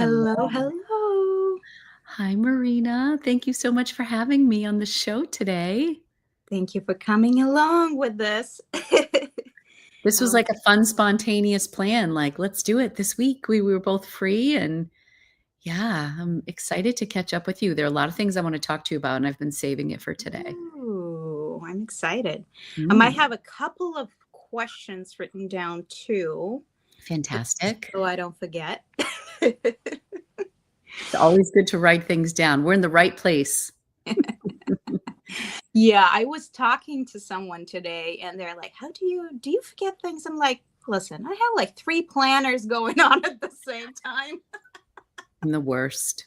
Hello, Hello. hello. Hi, Marina. Thank you so much for having me on the show today. Thank you for coming along with this. This was Um, like a fun, spontaneous plan. Like, let's do it this week. We were both free, and yeah, I'm excited to catch up with you. There are a lot of things I want to talk to you about, and I've been saving it for today. Ooh, I'm excited. I might Mm, have a couple of questions written down too, just fantastic. so I don't forget. It's always good to write things down. We're in the right place. Yeah, I was talking to someone today and they're like, "How do you forget things?" I'm like, "Listen, I have like three planners going on at the same time." I'm the worst.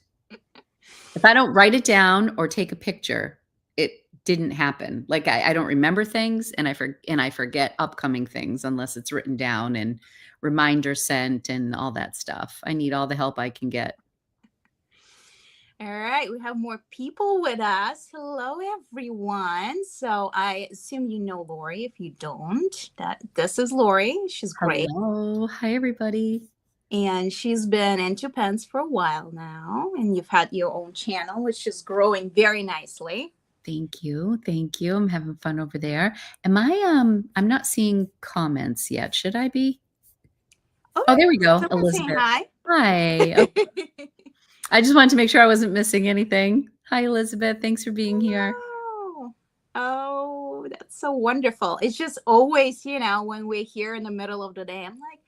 If I don't write it down or take a picture, it didn't happen. Like I don't remember things and I forget upcoming things unless it's written down and reminder sent and all that stuff. I need all the help I can get. All right, we have more people with us. Hello, everyone. So I assume you know Lori. If you don't, that this is Lori. She's great, Hello. Hi, everybody. and she's been into pens for a while now. And you've had your own channel, which is growing very nicely. Thank you. Thank you. I'm having fun over there. I'm not seeing comments yet. Should I be? Oh Oh, there we yeah, go. someone saying Elizabeth. hi. Hi. Oh, I just wanted to make sure I wasn't missing anything. Hi, Elizabeth. Thanks for being here. Hello. Oh, that's so wonderful. It's just always, when we're here in the middle of the day, I'm like,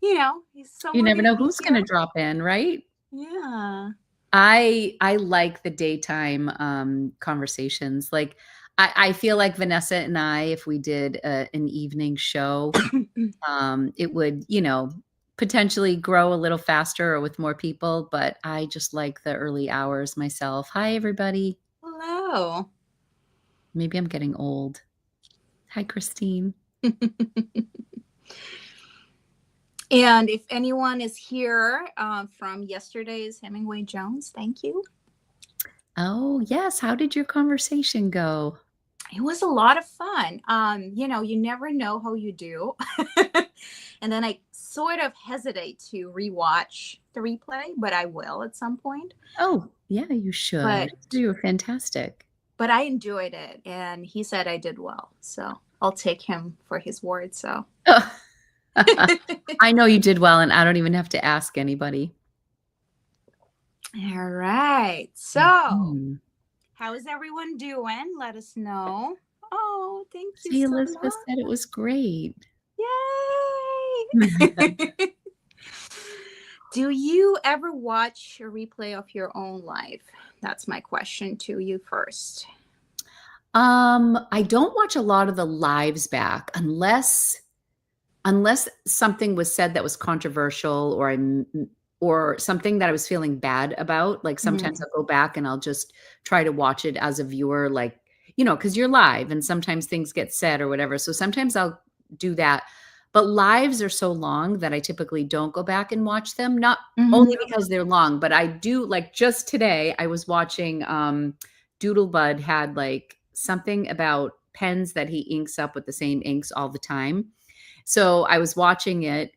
is You someone never going to know be who's going here? to drop in, right? Yeah. I like the daytime conversations. Like I feel like Vanessa and I, if we did an evening show, it would, potentially grow a little faster or with more people. But I just like the early hours myself. Hi, everybody. Hello. Maybe I'm getting old. Hi, Christine. And if anyone is here from yesterday's Hemingway Jones, thank you. Oh, yes. How did your conversation go? It was a lot of fun. You never know how you do. And then I sort of hesitate to rewatch the replay, but I will at some point. Oh, yeah, you should. But You were fantastic. but I enjoyed it, and he said I did well. So I'll take him for his word. So I know you did well, and I don't even have to ask anybody. all right. So Mhm. how is everyone doing? Let us know. Oh, thank you See, so Elizabeth said it much. was great. Yay! Do you ever watch a replay of your own life? That's my question to you first. I don't watch a lot of the lives back unless something was said that was controversial or something that I was feeling bad about. Like sometimes Mhm. I'll go back and I'll just try to watch it as a viewer, like, because you're live and sometimes things get said or whatever. So sometimes I'll do that. But lives are so long that I typically don't go back and watch them. Not only Mhm. because they're long, but I do like just today I was watching Doodlebud had like something about pens that he inks up with the same inks all the time. So I was watching it,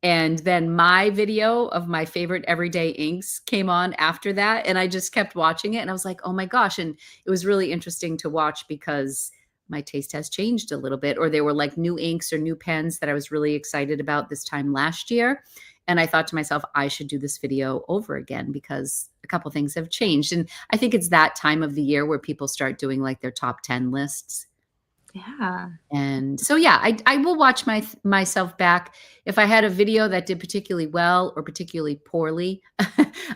and then my video of my favorite everyday inks came on after that, and I just kept watching it, and I was like, "Oh my gosh." And it was really interesting to watch because my taste has changed a little bit, or there were like new inks or new pens that I was really excited about this time last year. And I thought to myself, I should do this video over again because a couple things have changed. And I think it's that time of the year where people start doing like their top 10 lists. Yeah. And so, yeah, I will watch myself back. If I had a video that did particularly well or particularly poorly,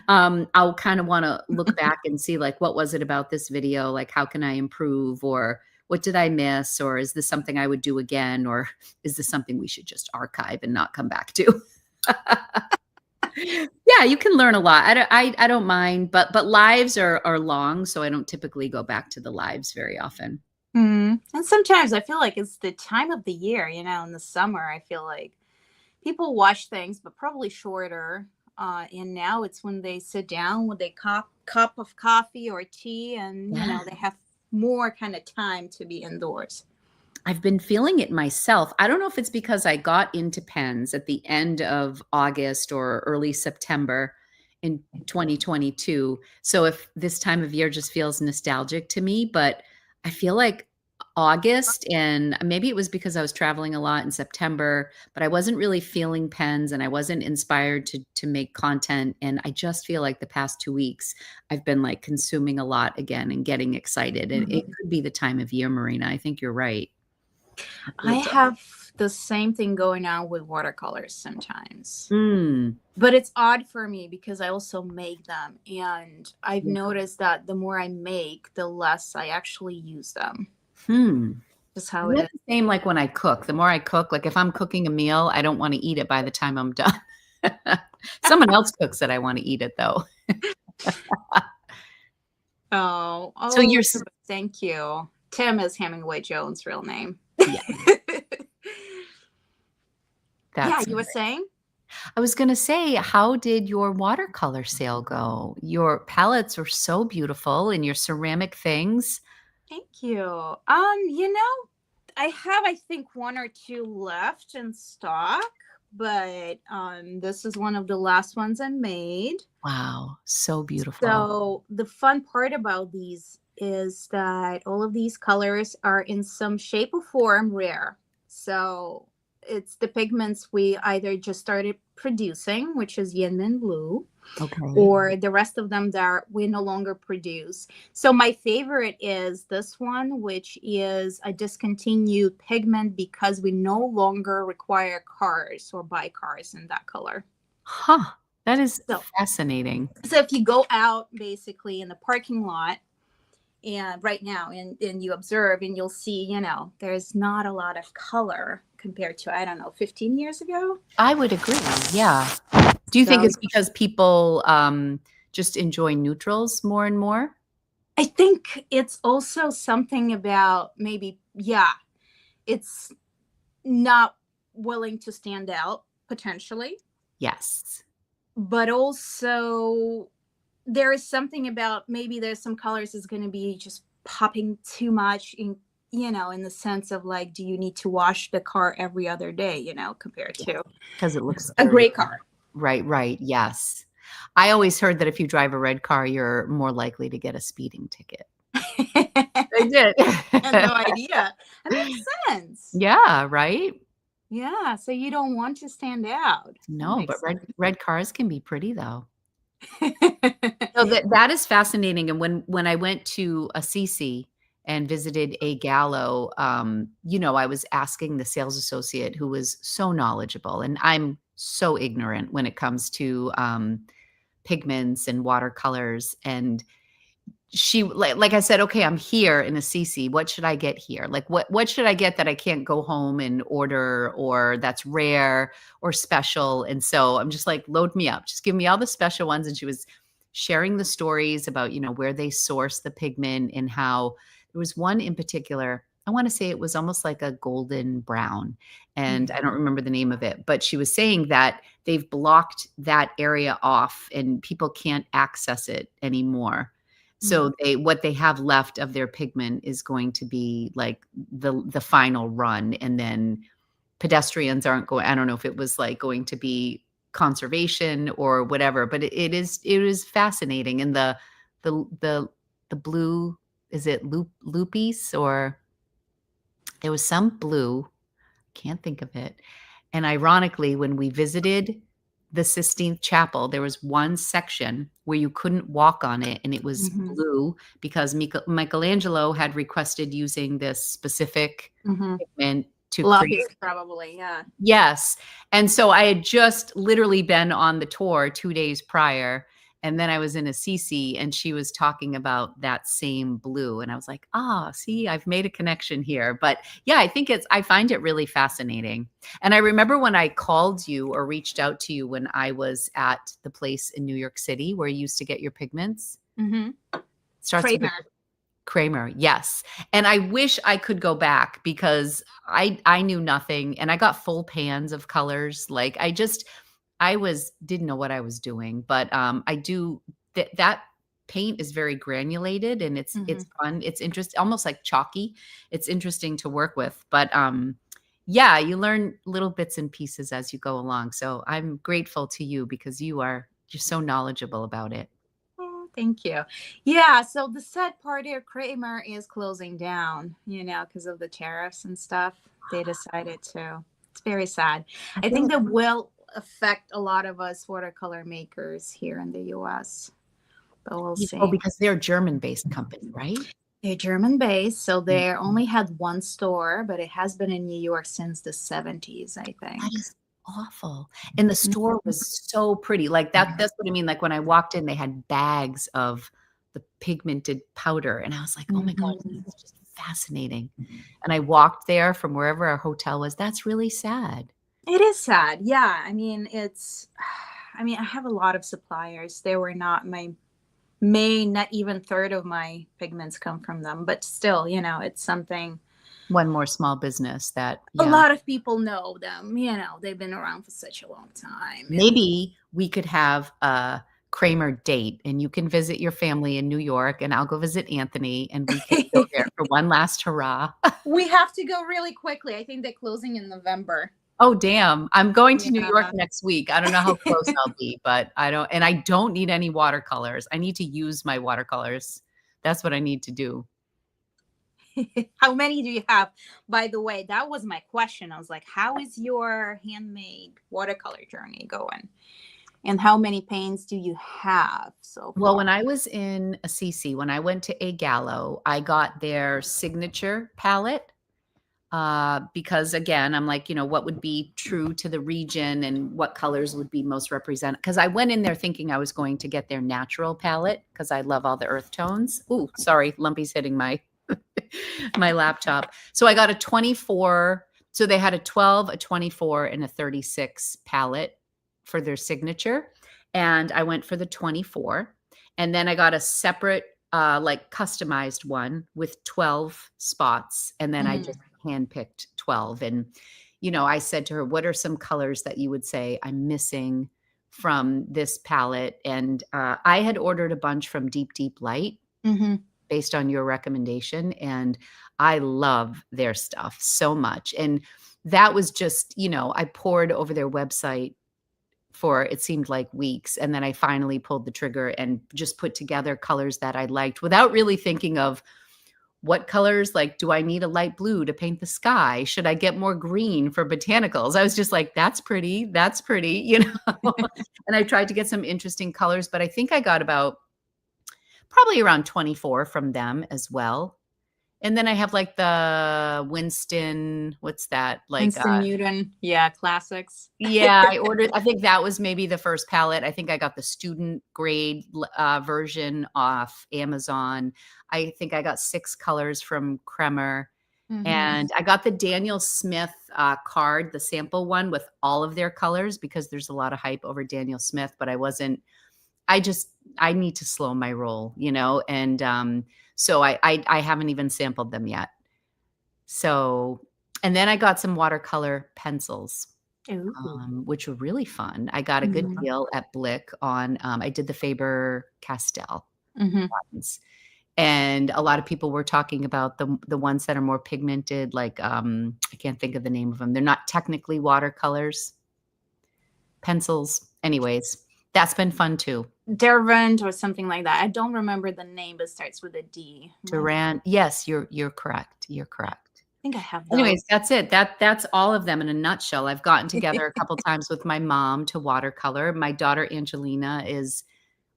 I'll kind of want to look back and see like what was it about this video? Like how can I improve, or what did I miss, or is this something I would do again, or is this something we should just archive and not come back to? Yeah, you can learn a lot. I don't mind, but lives are long, so I don't typically go back to the lives very often. And sometimes I feel like it's the time of the year, in the summer, I feel like people watch things, but probably shorter. And now it's when they sit down with a cup of coffee or tea, and Yeah. they have more kind of time to be indoors. I've been feeling it myself. I don't know if it's because I got into pens at the end of August or early September. in 2022. So if this time of year just feels nostalgic to me, but I feel like August, and maybe it was because I was traveling a lot in September, but I wasn't really feeling pens and I wasn't inspired to make content. And I just feel like the past 2 weeks I've been like consuming a lot again and getting excited. And it Mhm. could be the time of year, Marina. I think you're right. I have the same thing going on with watercolors sometimes. Mm. But it's odd for me because I also make them. And I've noticed that the more I make, the less I actually use them. Hmm. Just how And it that's is. the same like when I cook. The more I cook, like if I'm cooking a meal, I don't want to eat it by the time I'm done. Someone else cooks it, I want to eat it though. Oh, So oh, you're thank you. Tim is Hemingway Jones' real name. yeah, Yeah, that's you were saying? I was gonna say, how did your watercolor sale go? Your palettes are so beautiful and your ceramic things. Thank you. I have I think one or two left in stock, but this is one of the last ones I made. Wow, so beautiful. So the fun part about these is that all of these colors are in some shape or form rare. So it's the pigments we either just started producing, which is yin and blue, Okay. or the rest of them that we no longer produce. So my favorite is this one, which is a discontinued pigment because we no longer require cars or buy cars in that color. Huh. That is So fascinating. so if you go out basically in the parking lot and right now and you observe and you'll see, there's not a lot of color compared to, I don't know, 15 years ago. I would agree. Yeah. Do you think So it's because people just enjoy neutrals more and more? I think it's also something about maybe, yeah, it's not willing to stand out potentially, Yes. but also there is something about maybe there's some colors is going to be just popping too much in the sense of like, do you need to wash the car every other day, compared Yes. to Because it looks a dirty. gray car. Right, right. Yes. I always heard that if you drive a red car, you're more likely to get a speeding ticket. I I did. had no idea. That makes sense. Yeah, right? Yeah, so you don't want to stand out. That No, but makes red cars can be pretty though. sense. So that is fascinating, and when I went to Assisi and visited a gallo, I was asking the sales associate who was so knowledgeable, and I'm so ignorant when it comes to, pigments and watercolors, and she like I said, "Okay, I'm here in Assisi. What should I get here? Like, what should I get that I can't go home and order or that's rare or special?" And so I'm just like, "Load me up. Just give me all the special ones." And she was sharing the stories about, where they source the pigment and how there was one in particular, I wanna say it was almost like a golden brown, and I don't remember the name of it, but she was saying that they've blocked that area off and people can't access it anymore. Mhm. So what they have left of their pigment is going to be like the final run, and then pedestrians aren't going. I don't know if it was like going to be conservation or whatever, but it is fascinating. And the the blue, is it lupis, or there was some blue, can't think of it. And ironically, when we visited the Sistine Chapel, there was one section where you couldn't walk on it, and it was Mhm. blue because Michelangelo had requested using this specific Mhm. pigment to create. Lapis probably, yeah. Yes. And so I had just literally been on the tour 2 days prior, and then I was in Assisi, and she was talking about that same blue, and I was like, "Ah, see, I've made a connection here." But, yeah, I find it really fascinating. And I remember when I called you or reached out to you when I was at the place in New York City where you used to get your pigments. Mhm. Starts with a Kramer. Kramer, yes. And I wish I could go back because I knew nothing and I got full pans of colors. Like I was didn't know what I was doing, but I do that paint is very granulated and it's Mhm. fun. It's interesting, almost like chalky. It's interesting to work with, but yeah, you learn little bits and pieces as you go along. So I'm grateful to you because you are You're so knowledgeable about it. Oh, thank you. Yeah, so the sad part here, Kramer is closing down, because of the tariffs and stuff. They decided to. It's very sad. I I feel think like, that will affect a lot of us watercolor makers here in the US, but we'll oh, see. because they're a German-based company, right? They're German based, so Mm. they only had one store, but it has been in New York since the 70s, I That think. is awful. And the store Mhm. was so pretty. Like that's what I mean. Like when I walked in, they had bags of the pigmented powder. And I was like, oh my gosh, this Mhm. is just fascinating. And I walked there from wherever our hotel was. That's really sad. It is sad. Yeah. I mean, I have a lot of suppliers. They were not my main, not even third of my pigments come from them, but still, it's something One more small business that, a yeah. lot of people know them. They've been around for such a long time. And Maybe we could have a Kramer date and you can visit your family in New York and I'll go visit Anthony and we can go there for one last hurrah. we have to go really quickly. I think they're closing in November. Oh, damn. I'm going to New York Yeah. next week. I don't know how close I'll be, but I don't need any watercolors. I need to use my watercolors. That's what I need to do. How many do you have? By the way, that was my question. I was like, how is your handmade watercolor journey going? And how many paints do you have so Well, far? when I was in Assisi, when I went to A Gallo, I got their signature palette. Because again, I'm like, what would be true to the region and what colors would be most representative? Because I went in there thinking I was going to get their natural palette because I love all the earth tones. Ooh, sorry, Lumpy's hitting my my laptop. So I got a 24. So they had a 12, a 24, and a 36 palette for their signature. And I went for the 24. And then I got a separate, like customized one with 12 spots. And then I Mhm. just handpicked 12. And, I said to her, what are some colors that you would say I'm missing from this palette? And I had ordered a bunch from Deep, Deep Light Mhm. based on your recommendation. And I love their stuff so much. And that was just, I poured over their website for it seemed like weeks. And then I finally pulled the trigger and just put together colors that I liked without really thinking of what colors, like, do I need a light blue to paint the sky? Should I get more green for botanicals? I was just like, that's pretty. That's pretty, And I tried to get some interesting colors, but I think I got about probably around 24 from them as well. And then I have like the Winston, what's that? Like, Winston Newton. Yeah, classics. yeah, I think that was maybe the first palette. I think I got the student grade version off Amazon. I think I got 6 colors from Kremer. Mhm. And I got the Daniel Smith card, the sample one with all of their colors because there's a lot of hype over Daniel Smith, but I need to slow my roll, and so I haven't even sampled them yet. So, and then I got some watercolor pencils, Ooh. which were really fun. I got a good Mhm. deal at Blick on, I did the Faber Castell Mhm. ones. And a lot of people were talking about the ones that are more pigmented, like, I can't think of the name of them. They're not technically watercolors, pencils. Anyways, that's been fun too. Derwent or something like that. I don't remember the name, but starts with a D. Durant. Yes, you're correct. You're correct. I think I have those. Anyways, that's it. That's all of them in a nutshell. I've gotten together a couple times with my mom to watercolor. My daughter Angelina is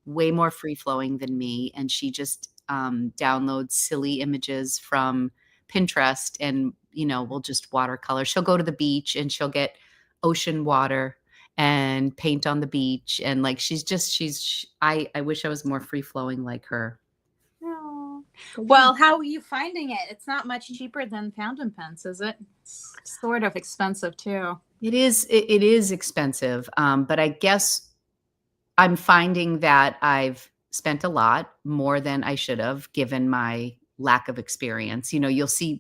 way more free flowing than me, and she just downloads silly images from Pinterest, and we'll just watercolor. She'll go to the beach and she'll get ocean water and paint on the beach, and like I wish I was more free flowing like her. Oh. But yeah. Well, how are you finding it? It's not much cheaper than fountain pens, is it? It's sort of expensive too. It is expensive, but I guess I'm finding that I've spent a lot more than I should have given my lack of experience.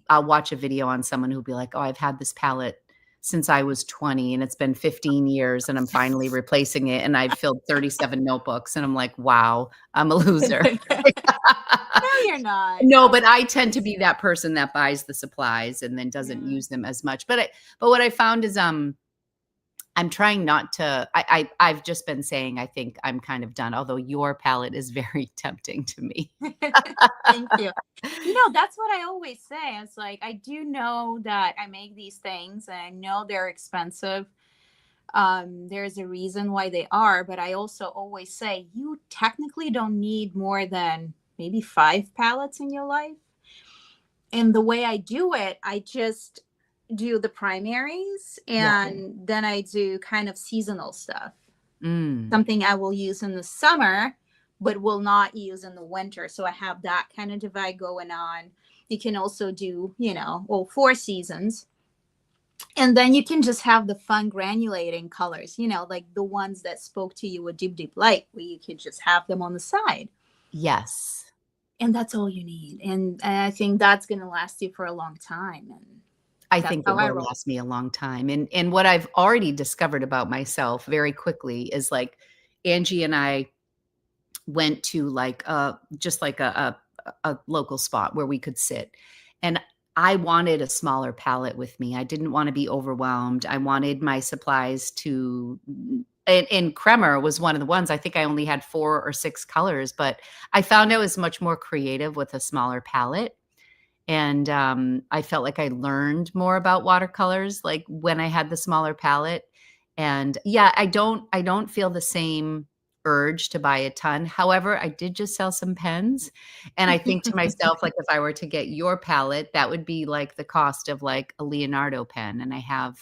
I'll watch a video on someone who'll be like, "Oh, I've had this palette since I was 20 and it's been 15 years and I'm finally replacing it and I've filled 37 notebooks." And I'm like, "Wow, I'm a loser." No, you're not. No, but I tend to be that person that buys the supplies and then doesn't Yeah. use them as much. But what I found is I'm trying not to. I've just been saying I think I'm kind of done. Although your palette is very tempting to me. Thank you. That's what I always say. It's like I do know that I make these things and I know they're expensive. There's a reason why they are, but I also always say you technically don't need more than maybe 5 palettes in your life. And the way I do it, I just do the primaries Yeah. and then I do kind of seasonal stuff. Mm. Something I will use in the summer, but will not use in the winter. So I have that kind of divide going on. You can also do, all 4 seasons. And then you can just have the fun granulating colors, like the ones that spoke to you with deep, deep light, where you could just have them on the side. Yes. And that's all you need. And I think that's going to last you for a long time. And I that's think how it I will roll. last me a long time. And what I've already discovered about myself very quickly is like Angie and I went to like just like a local spot where we could sit. And I wanted a smaller palette with me. I didn't want to be overwhelmed. I wanted my supplies to and Kremer was one of the ones. I think I only had 4 or 6 colors, but I found I was much more creative with a smaller palette. And I felt like I learned more about watercolors like when I had the smaller palette. And yeah, I don't feel the same urge to buy a ton. However, I did just sell some pens, and I think to myself, like, if I were to get your palette, that would be like the cost of like a Leonardo pen. And I have,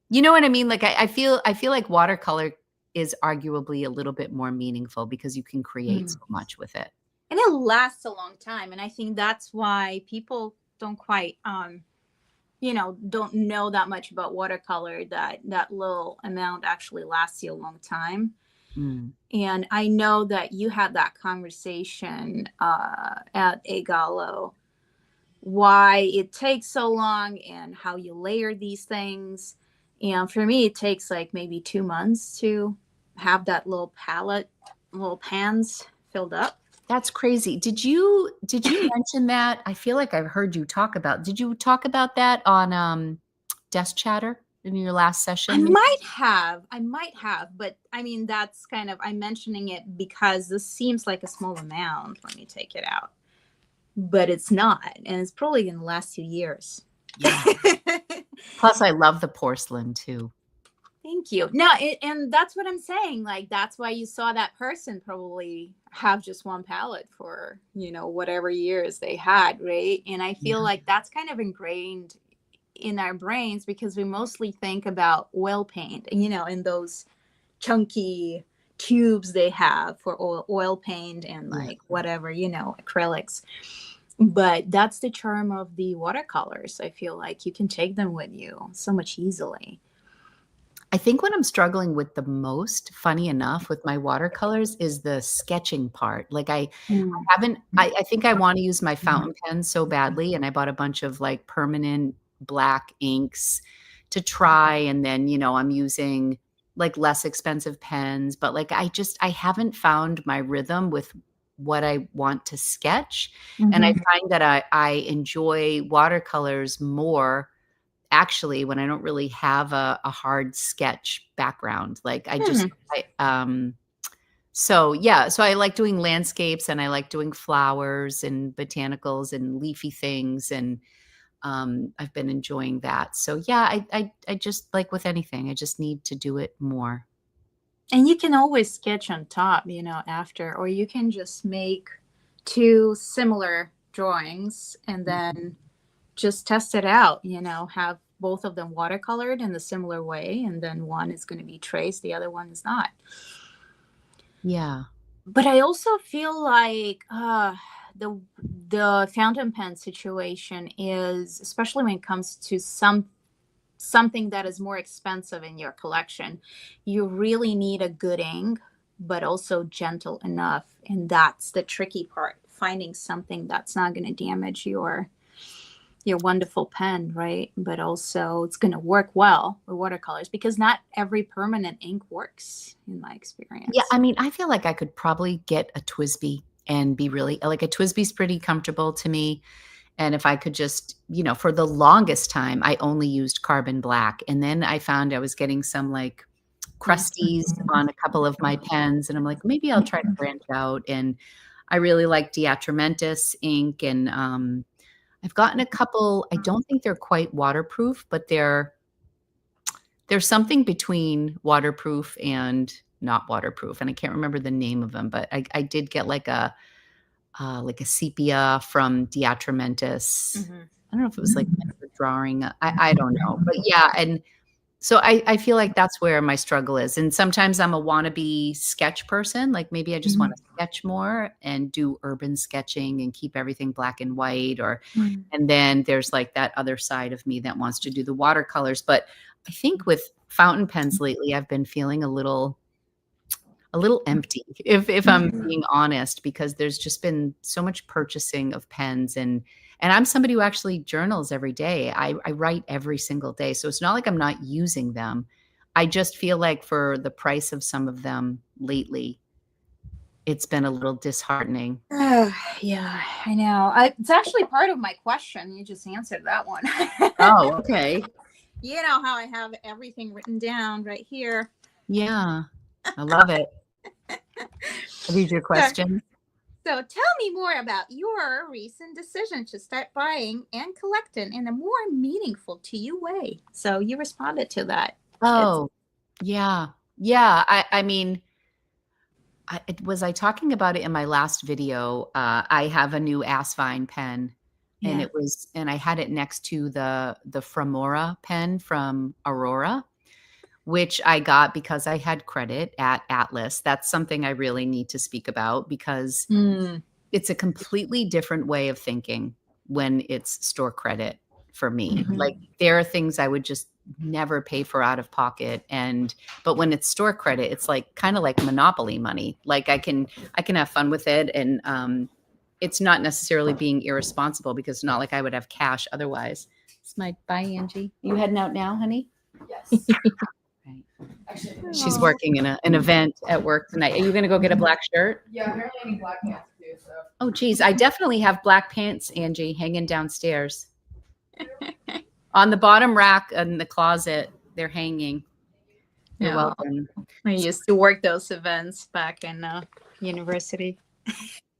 you know what I mean? Like I feel like watercolor is arguably a little bit more meaningful because you can create Mm. so much with it. And it lasts a long time. And I think that's why people don't quite, don't know that much about watercolor, that little amount actually lasts you a long time. Mm. And I know that you had that conversation at a gallo, why it takes so long and how you layer these things. And for me, it takes like maybe 2 months to have that little palette, little pans filled up. That's crazy. Did you mention that? I feel like I've heard you talk about. Did you talk about that on Desk Chatter in your last I session? might have, I might have, but I mean, that's kind of, I'm mentioning it because this seems like a small amount. Let me take it out. But it's not. And it's probably going to last you years. Yeah. Plus, I love the porcelain too. Thank you. No, and that's what I'm saying. Like, that's why you saw that person probably have just one palette for, whatever years they had, right? And I feel Yeah. like that's kind of ingrained in our brains because we mostly think about oil paint, in those chunky tubes they have for oil paint and Yeah. like whatever, acrylics. But that's the charm of the watercolors. I feel like you can take them with you so much easily. I think what I'm struggling with the most, funny enough, with my watercolors is the sketching part. Like Mm. haven't I think I wanna use my fountain pen so badly, and I bought a bunch of, like, permanent black inks to try, and then, I'm using, like, less expensive pens, but, like, I haven't found my rhythm with what I want to sketch, and I Mhm. find that I enjoy watercolors more actually when I don't really have a hard sketch background. Like, Hmm. so, yeah, so I like doing landscapes and I like doing flowers and botanicals and leafy things, and, I've been enjoying that. So, yeah, I just like with anything, I just need to do it more. And you can always sketch on top, after, or you can just make two similar drawings and then just test it out, have both of them watercolored in the similar way. And then one is going to be traced, the other one is not. Yeah. But I also feel like the fountain pen situation is, especially when it comes to something that is more expensive in your collection, you really need a good ink, but also gentle enough. And that's the tricky part, finding something that's not going to damage your wonderful pen, right? But also it's going to work well with watercolors because not every permanent ink works, in my Yeah, experience. I mean, I feel like I could probably get a TWSBI and be really like, a TWSBI's pretty comfortable to me. And if I could just, for the longest time, I only used carbon black. And then I found I was getting some like crusties on a couple of my pens, and I'm like, maybe I'll try to branch out. And I really like Diatramentis ink, and I've gotten a couple. I don't think they're quite waterproof, but there's something between waterproof and not waterproof, and I can't remember the name of them, but I did get like a sepia from Diatramentis. Mhm. I don't know if it was like a drawing. I don't know, but yeah, and so I feel like that's where my struggle is. And sometimes I'm a wannabe sketch person. Like maybe I just want to sketch more and do urban sketching and keep everything black and white. Mhm. And then there's like that other side of me that wants to do the watercolors. But I think with fountain pens lately, I've been feeling a little empty, if I'm being honest, because there's just been so much purchasing of pens, and I'm somebody who actually journals every day. I write every single day, so it's not like I'm not using them. I just feel like for the price of some of them lately, it's been a little disheartening. Yeah, I know. It's actually part of my question. You just answered that one. Oh, okay. You know how I have everything written down right here. Yeah, I love it. Read your So, question. so tell me more about your recent decision to start buying and collecting in a more meaningful to you way. So you responded to that. It's Oh, yeah. Yeah, I mean, was I talking about it in my last video? I have a new Asvine pen, and yeah. and I had it next to the Fremora pen from Aurora, which I got because I had credit at Atlas. That's something I really need to speak about because Mm. it's a completely different way of thinking when it's store credit for me. Mhm. Like there are things I would just never pay for out of pocket, but when it's store credit, it's like kind of like monopoly money. Like I can have fun with it, and it's not necessarily being irresponsible because it's not like I would have cash otherwise. It's my bye, Angie. You heading out now, honey? Yes. Right. Actually, She's Aw. working in an event at work tonight. Are you going to go get a black shirt? yeah, apparently I need black pants too, so. Oh, geez. I definitely have black pants, Angie, hanging downstairs. On the bottom rack in the closet, they're hanging. You're Yeah. welcome. I used to work those events back in university.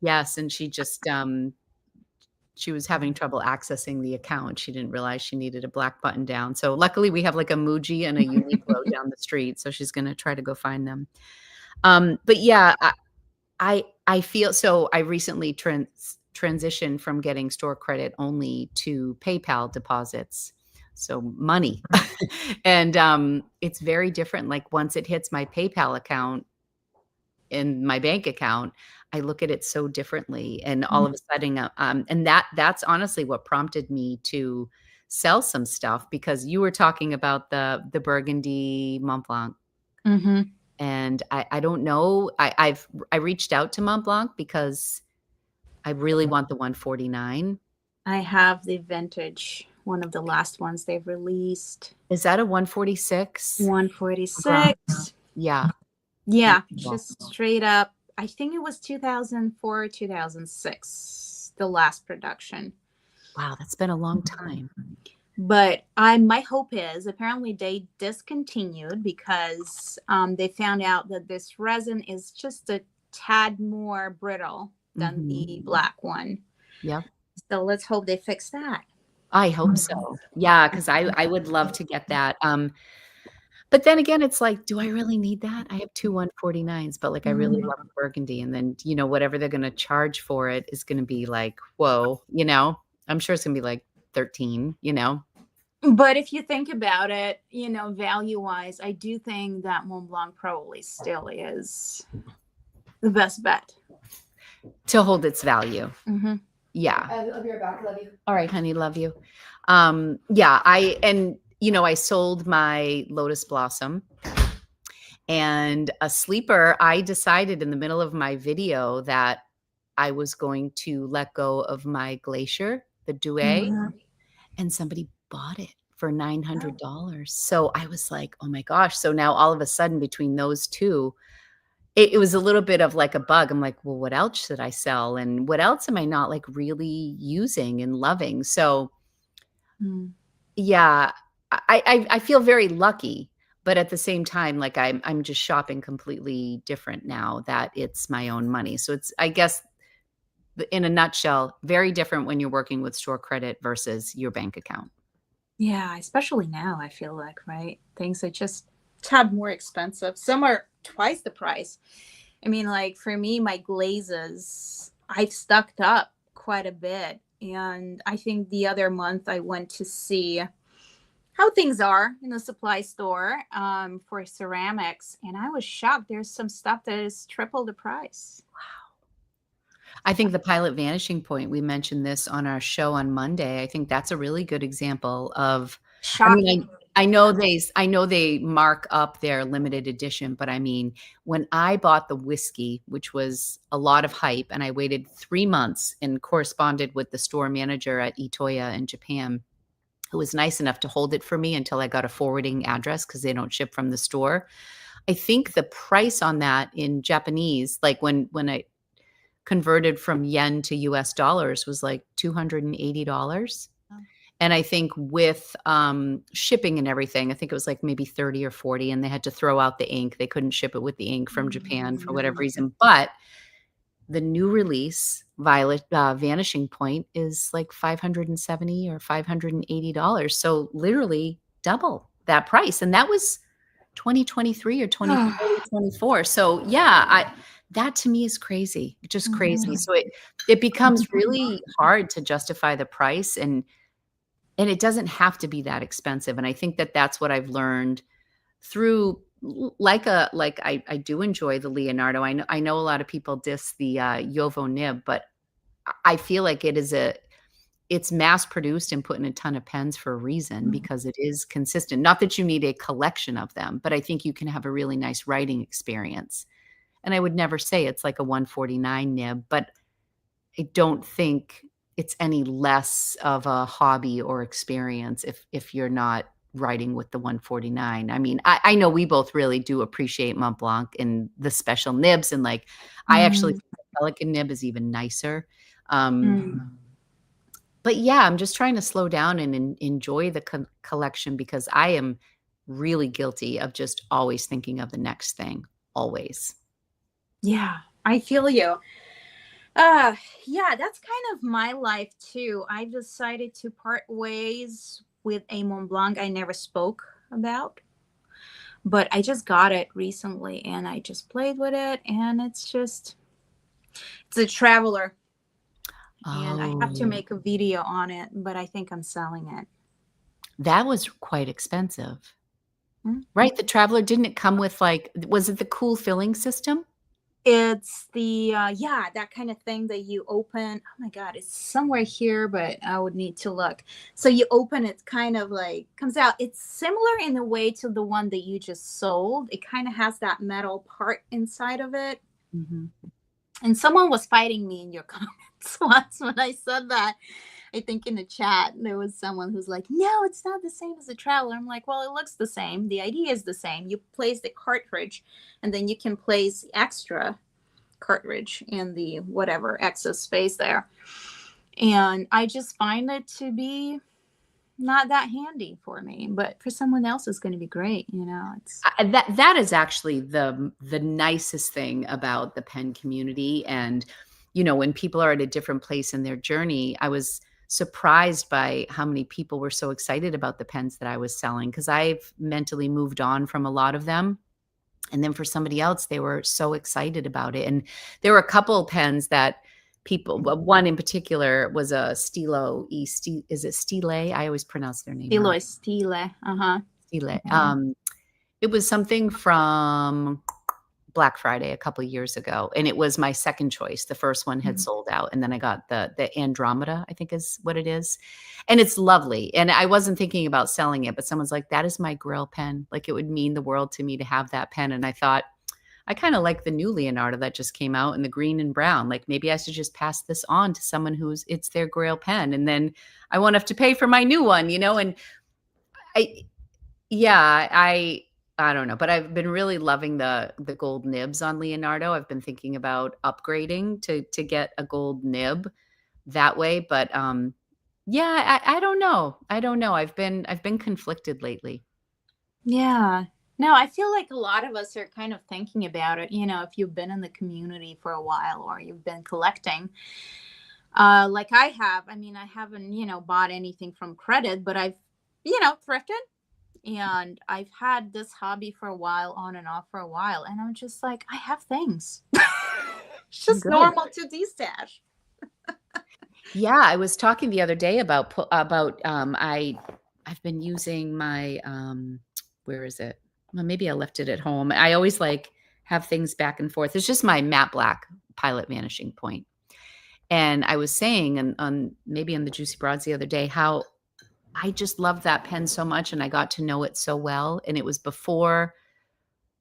Yes, and she was having trouble accessing the account. She didn't realize she needed a black button down. So luckily we have like a Muji and a Uniqlo down the street. So she's going to try to go find them. But yeah, I feel so. I recently transitioned from getting store credit only to PayPal deposits, so money, and it's very different. Like once it hits my PayPal account in my bank account, I look at it so differently, and all of a sudden, and that's honestly what prompted me to sell some stuff because you were talking about the Burgundy Mont Blanc. Mm-hmm. And I don't know. I reached out to Mont Blanc because I really want the 149. I have the vintage, one of the last ones they've released. Is that a 146? 146. Yeah. Yeah, Beautiful. just straight up. I think it was 2004, 2006, the last production. Wow, that's been a long time. But my hope is apparently they discontinued because they found out that this resin is just a tad more brittle than the black one. Yep. So let's hope they fix that. I hope so. Yeah, because I would love to get that. But then again, it's like, do I really need that? I have two 149s, but like I really love burgundy. And then, whatever they're gonna charge for it is gonna be like, whoa, I'm sure it's gonna be like 13. But if you think about it, value wise, I do think that Mont Blanc probably still is the best bet. To hold its value. Mm-hmm. Yeah. I'll be right back. Love you. All right, honey, love you. Yeah, I sold my Lotus Blossom, and a sleeper. I decided in the middle of my video that I was going to let go of my Glacier, the Douai, and somebody bought it for $900. So I was like, oh my gosh. So now all of a sudden between those two, it was a little bit of like a bug. I'm like, well, what else should I sell? And what else am I not like really using and loving? So yeah, I feel very lucky. But at the same time, like I'm just shopping completely different now that it's my own money. So it's, I guess, in a nutshell, very different when you're working with store credit versus your bank account. Yeah, especially now, I feel like, right? Things are just tad more expensive. Some are twice the price. I mean, like for me, my glazes, I've stocked up quite a bit. And I think the other month I went to see how things are in the supply store for ceramics. And I was shocked. There's some stuff that is triple the price. I think the pilot vanishing point, we mentioned this on our show on Monday. I think that's a really good example of, I mean, Shocking. I know they mark up their limited edition, but I mean, when I bought the whiskey, which was a lot of hype, and I waited 3 months and corresponded with the store manager at Itoya in Japan, who was nice enough to hold it for me until I got a forwarding address because they don't ship from the store. I think the price on that in Japanese, like when I converted from yen to US dollars, was like $280. And I think with shipping and everything, I think it was like maybe 30 or 40, and they had to throw out the ink. They couldn't ship it with the ink from Japan for whatever reason. But the new release, Violet Vanishing Point, is like $570 or $580. So literally double that price. And that was 2023 or 2024. So yeah, that to me is crazy, just crazy. So it becomes really hard to justify the price, and it doesn't have to be that expensive. And I think that that's what I've learned through, like I do enjoy the Leonardo. I know a lot of people diss the Yovo nib, but I feel like it's mass produced and put in a ton of pens for a reason, because it is consistent. Not that you need a collection of them, but I think you can have a really nice writing experience. And I would never say it's like a 149 nib, but I don't think it's any less of a hobby or experience if you're not writing with the 149. I mean, I know we both really do appreciate Mont Blanc and the special nibs, and like I actually Mm, think the Pelican nib is even nicer. Um, mm. but yeah, I'm just trying to slow down and enjoy the collection, because I am really guilty of just always thinking of the next thing, always. Yeah, I feel you. Uh, yeah, that's kind of my life too. I decided to part ways with a Mont Blanc I never spoke about, but I just got it recently and I just played with it, and it's a traveler, and I have to Oh, make a video on it, but I think I'm selling it. that was quite expensive. Hmm? Right, the Traveler, didn't it come with, like, was it the cool filling system? It's the yeah, that kind of thing that you open. Oh my god, it's somewhere here, but I would need to look. So you open it, kind of like comes out. It's similar in a way to the one that you just sold. It kind of has that metal part inside of it. Mhm. And someone was fighting me in your comments once when I said that. I think in the chat there was someone who's like, "No, it's not the same as a Traveler." I'm like, "Well, it looks the same. The idea is the same. You place the cartridge, and then you can place extra cartridge in the whatever excess space there." And I just find it to be not that handy for me, but for someone else it's going to be great, you know. It's That is actually the nicest thing about the pen community, and, when people are at a different place in their journey, I was surprised by how many people were so excited about the pens that I was selling, because 'cause I've mentally moved on from a lot of them. And then for somebody else, they were so excited about it. And there were a couple pens that one in particular was a Stilo is it Stile? I always pronounce their name wrong. Stilo Stile. Uh-huh. Stile. It was something from Black Friday a couple years ago, and it was my second choice. The first one had sold out, and then I got the Andromeda, I think is what it is. And it's lovely. And I wasn't thinking about selling it, but someone's like, "That is my Grail pen. Like, it would mean the world to me to have that pen." And I thought, I kind of like the new Leonardo that just came out in the green and brown. Like, maybe I should just pass this on to someone it's their Grail pen, and then I won't have to pay for my new one. And I yeah, I don't know, but I've been really loving the gold nibs on Leonardo. I've been thinking about upgrading to get a gold nib that way, but, yeah, I don't know. I don't know. I've been conflicted lately. Yeah. No, I feel like a lot of us are kind of thinking about it. If you've been in the community for a while or you've been collecting, like I have. I mean, I haven't, bought anything from credit, but I've, thrifted, and I've had this hobby for a while, on and off for a while. And I'm just like, I have things. It's just Good. normal to destash. Yeah, I was talking the other day about I've been using my where is it? Well, maybe I left it at home. I always like have things back and forth. It's just my matte black Pilot Vanishing Point. And I was saying on maybe on the Juicy Broads the other day how I just love that pen so much and I got to know it so well. And it was before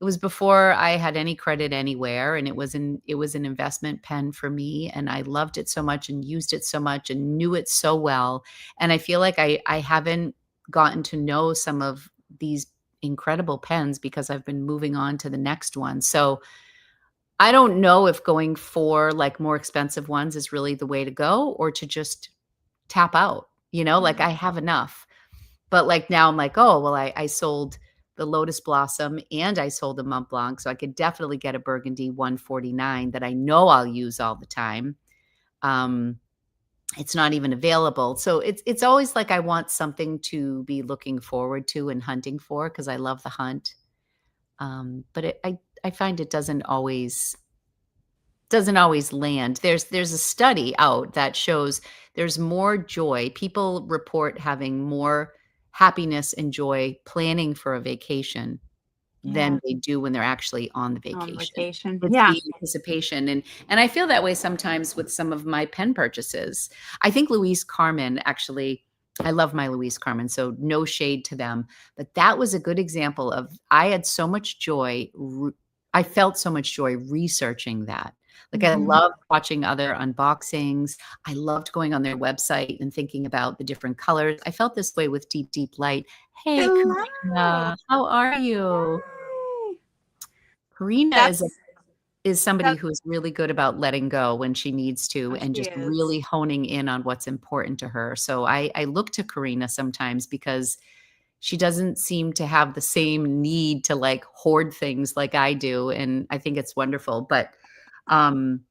I had any credit anywhere, and it was an investment pen for me, and I loved it so much and used it so much and knew it so well. And I feel like I haven't gotten to know some of these incredible pens because I've been moving on to the next one. So I don't know if going for like more expensive ones is really the way to go or to just tap out, like I have enough. But, like, now I'm like, "Oh, well, I sold the Lotus Blossom and I sold the Mont Blanc, so I could definitely get a Burgundy 149 that I know I'll use all the time." Um, it's not even available. So it's always like I want something to be looking forward to and hunting for because I love the hunt. But I find it doesn't always land. There's a study out that shows there's more joy. People report having more happiness and joy planning for a vacation Yeah, than they do when they're actually on the on vacation. vacation. It's Yeah. the anticipation, and I feel that way sometimes with some of my pen purchases. I think Louise Carmen actually I love my Louise Carmen, so no shade to them, but that was a good example of I had so much joy I felt so much joy researching that. Like, I Mhm. loved watching other unboxings. I loved going on their website and thinking about the different colors. I felt this way with Deep, Deep Light. Hey, Hello. Karina, how are you? Hi. Karina That's is somebody that. who is really good about letting go when she needs to Oh, and she just is. really honing in on what's important to her. So I look to Karina sometimes because she doesn't seem to have the same need to like hoard things like I do. And I think it's wonderful. Um,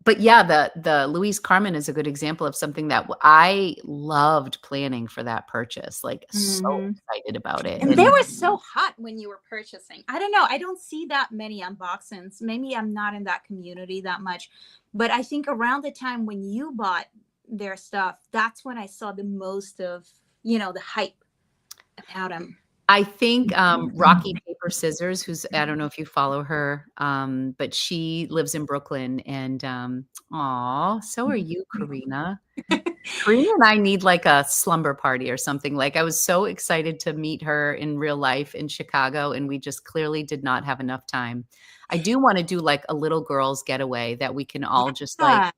but yeah, the Louise Carmen is a good example of something that I loved planning for that purchase, like so Hmm. excited about it. And they And were so hot when you were purchasing. I don't know. I don't see that many unboxings. Maybe I'm not in that community that much, but I think around the time when you bought their stuff, that's when I saw the most of, the hype about them. I think, Rocky Paper Scissors, who's I don't know if you follow her, but she lives in Brooklyn and, aw, so are you, Karina. Karina and I need like a slumber party or something. Like, I was so excited to meet her in real life in Chicago, and we just clearly did not have enough time. I do wanna do like a little girls getaway that we can all just like Yeah.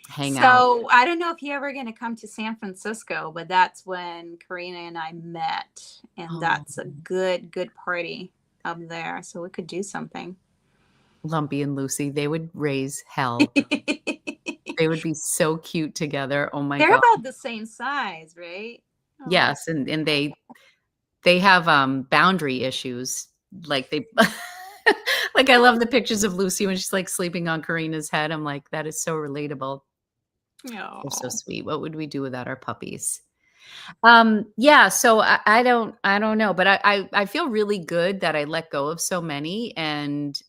hang out. So I don't know if you're ever going to come to San Francisco, but that's when Karina and I met, and Oh, that's a good, good party up there. So we could do something. Lumpy and Lucy, they would raise hell. They would be so cute together. Oh my They're god. about the same size, right? Oh, Yes, and they have, boundary issues, like, they like, I love the pictures of Lucy when she's, like, sleeping on Karina's head, I'm like, "That is so relatable." They're so no. sweet. What would we do without our puppies? Yeah, so I don't know, but I feel really good that I let go of so many, and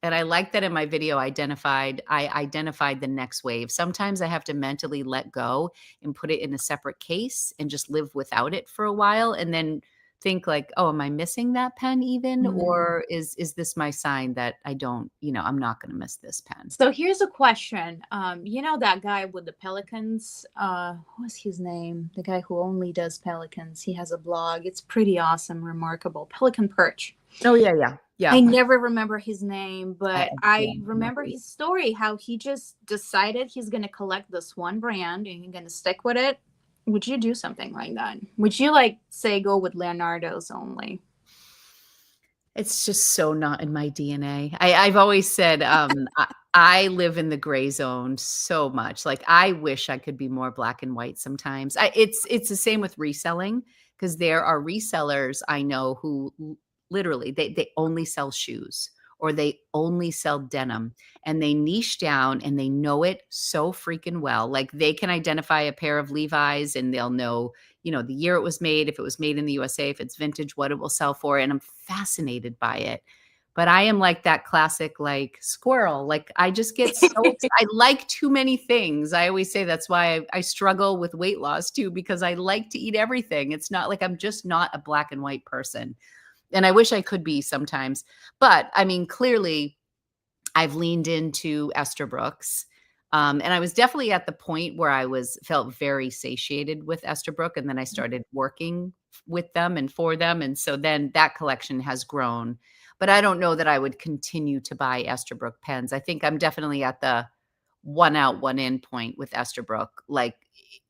I like that in my video I identified the next wave. Sometimes I have to mentally let go and put it in a separate case and just live without it for a while and then think like, "Oh, am I missing that pen even? Mm. Or is this my sign that I don't, I'm not gonna miss this pen?" So here's a question. You know that guy with the pelicans? What's his name? The guy who only does pelicans. He has a blog. It's pretty awesome, remarkable. Pelican Perch. Oh, yeah, yeah. I Yeah. never remember his name, I but yeah, I not remember me. his story, how he just decided he's going to collect this one brand and he's going to stick with it. Would you do something like that? Would you like say go with Leonardo's only? It's just so not in my DNA. I've always said, I live in the gray zone so much. Like, I wish I could be more black and white sometimes. It's the same with reselling because there are resellers I know who Literally, they only sell shoes or they only sell denim, and they niche down and they know it so freaking well. Like they can identify a pair of Levi's and they'll know, the year it was made, if it was made in the USA, if it's vintage, what it will sell for. And I'm fascinated by it. But I am like that classic, like squirrel. Like I just get so, I like too many things. I always say that's why I struggle with weight loss too, because I like to eat everything. It's not like I'm just not a black and white person. And I wish I could be sometimes. But I mean, clearly I've leaned into Esterbrook's. And I was definitely at the point where felt very satiated with Esterbrook. And then I started working with them and for them. And so then that collection has grown. But I don't know that I would continue to buy Esterbrook pens. I think I'm definitely at the one out, one in point with Esterbrook. Like,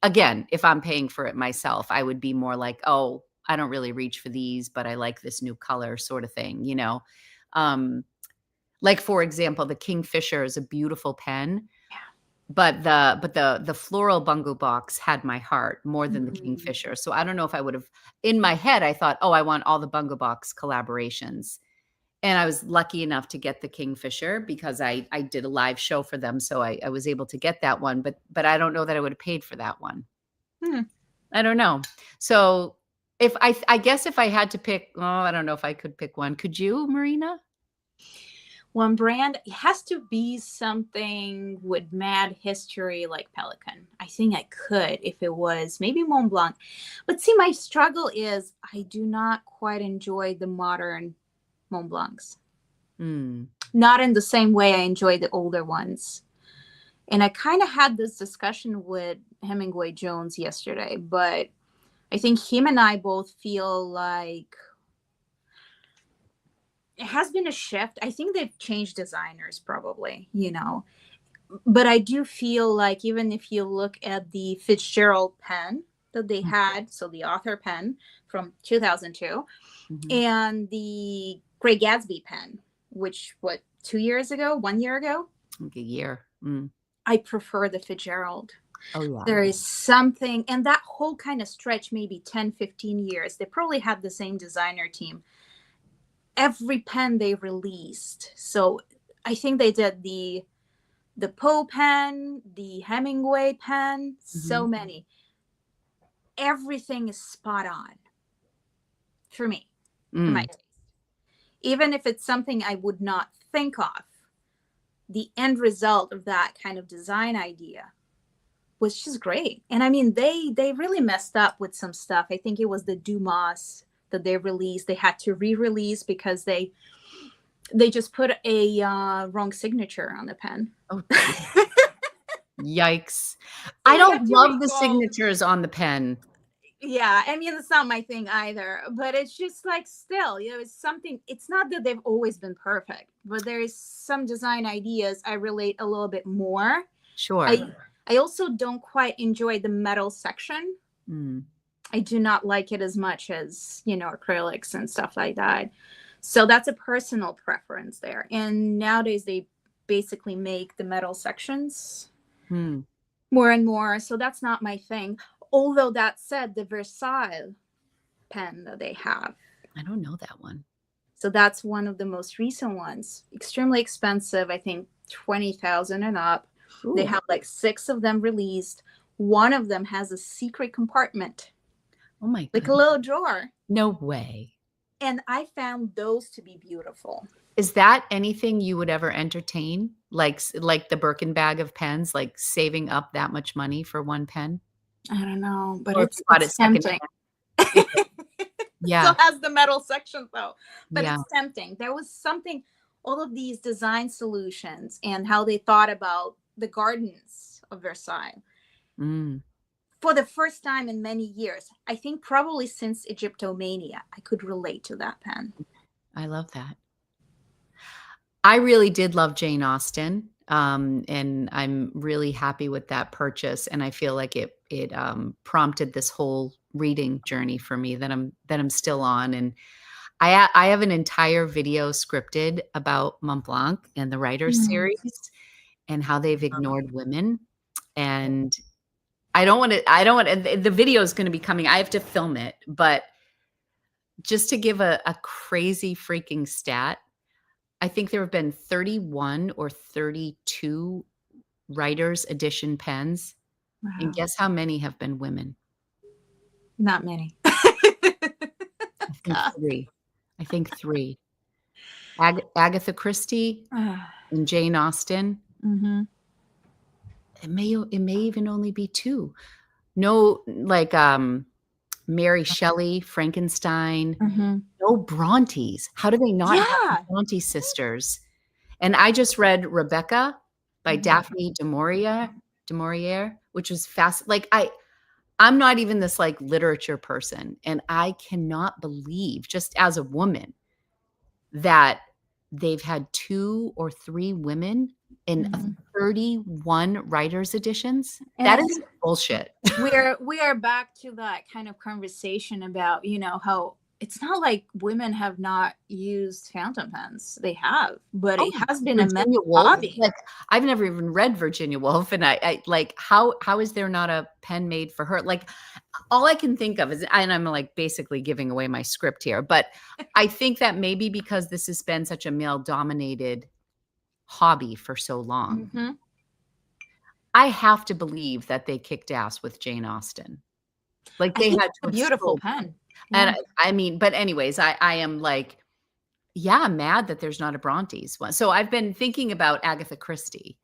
again, if I'm paying for it myself, I would be more like, oh, I don't really reach for these, but I like this new color sort of thing, Like, for example, the Kingfisher is a beautiful pen, but the floral bungo box had my heart more than the Kingfisher. So I don't know if I would have, in my head, I thought, oh, I want all the bungo box collaborations. And I was lucky enough to get the Kingfisher because I did a live show for them. So I was able to get that one, but I don't know that I would have paid for that one. I don't know. So if I guess if I had to pick, I don't know if I could pick one. Could you, Marina? One brand, it has to be something with mad history like Pelican. I think I could if it was maybe Mont Blanc. But see, my struggle is I do not quite enjoy the modern Mont Blancs. Not in the same way I enjoy the older ones. And I kind of had this discussion with Hemingway Jones yesterday, but I think him and I both feel like it has been a shift. I think they've changed designers probably, but I do feel like even if you look at the Fitzgerald pen that they had, so the author pen from 2002, and the Great Gatsby pen, which 2 years ago, 1 year ago? Like a year. I prefer the Fitzgerald. Oh, yeah. There is something, and that whole kind of stretch, maybe 10, 15 years, they probably had the same designer team. Every pen they released. So I think they did the Poe pen, the Hemingway pen, so many. Everything is spot on for me, for my taste. Even if it's something I would not think of, the end result of that kind of design idea was just great. And I mean, they really messed up with some stuff. I think it was the Dumas that they released. They had to re-release because they just put a wrong signature on the pen. Oh, yikes. So I don't love the signatures on the pen. Yeah, I mean, it's not my thing either, but it's just like still, it's something. It's not that they've always been perfect, but there's some design ideas I relate a little bit more. Sure. I also don't quite enjoy the metal section. I do not like it as much as, acrylics and stuff like that. So that's a personal preference there. And nowadays they basically make the metal sections more and more. So that's not my thing. Although that said, the Versailles pen that they have. I don't know that one. So that's one of the most recent ones. Extremely expensive. I think 20,000 and up. Ooh. They have like 6 of them released. One of them has a secret compartment. Oh my God. Like a little drawer. No way. And I found those to be beautiful. Is that anything you would ever entertain? Like the Birkin bag of pens, like saving up that much money for one pen? I don't know, but or it's tempting. Yeah. Still has the metal section though, but it's tempting. There was something, all of these design solutions and how they thought about the gardens of Versailles. For the first time in many years, I think probably since Egyptomania, I could relate to that pen. I love that. I really did love Jane Austen. And I'm really happy with that purchase. And I feel like it prompted this whole reading journey for me that I'm still on. And I have an entire video scripted about Mont Blanc and the writers series and how they've ignored women. And I don't want to, the video is going to be coming. I have to film it, but just to give a crazy freaking stat, I think there have been 31 or 32 writers edition pens, and Wow. guess how many have been women? Not many. I think God. 3. I think 3. Agatha Christie and Jane Austen. Mm-hmm. It may even only be 2. No, like, Mary Shelley, Frankenstein, Mm-hmm. no Brontes. How do they not have the Yeah. Bronte sisters? And I just read Rebecca by Mhm. Daphne du Maurier, which was fast. Like I'm not even this like literature person, and I cannot believe, just as a woman, that they've had 2 or 3 women in a Mhm. 31 writers editions. And That I is think bullshit. we are back to that kind of conversation about, how it's not like women have not used fountain pens. They have, but Oh, it has been a men's Virginia Woolf? hobby. Like, I've never even read Virginia Woolf, and I like, how is there not a pen made for her? Like, all I can think of is, and I'm, like, basically giving away my script here, but I think that maybe because this has been such a male-dominated hobby for so long, Hmm. I have to believe that they kicked ass with Jane Austen. Like, I they think had it's to a have beautiful sold, pen. and Yeah. I mean, but anyways, I am, like, yeah, I'm mad that there's not a Brontes one. So I've been thinking about Agatha Christie,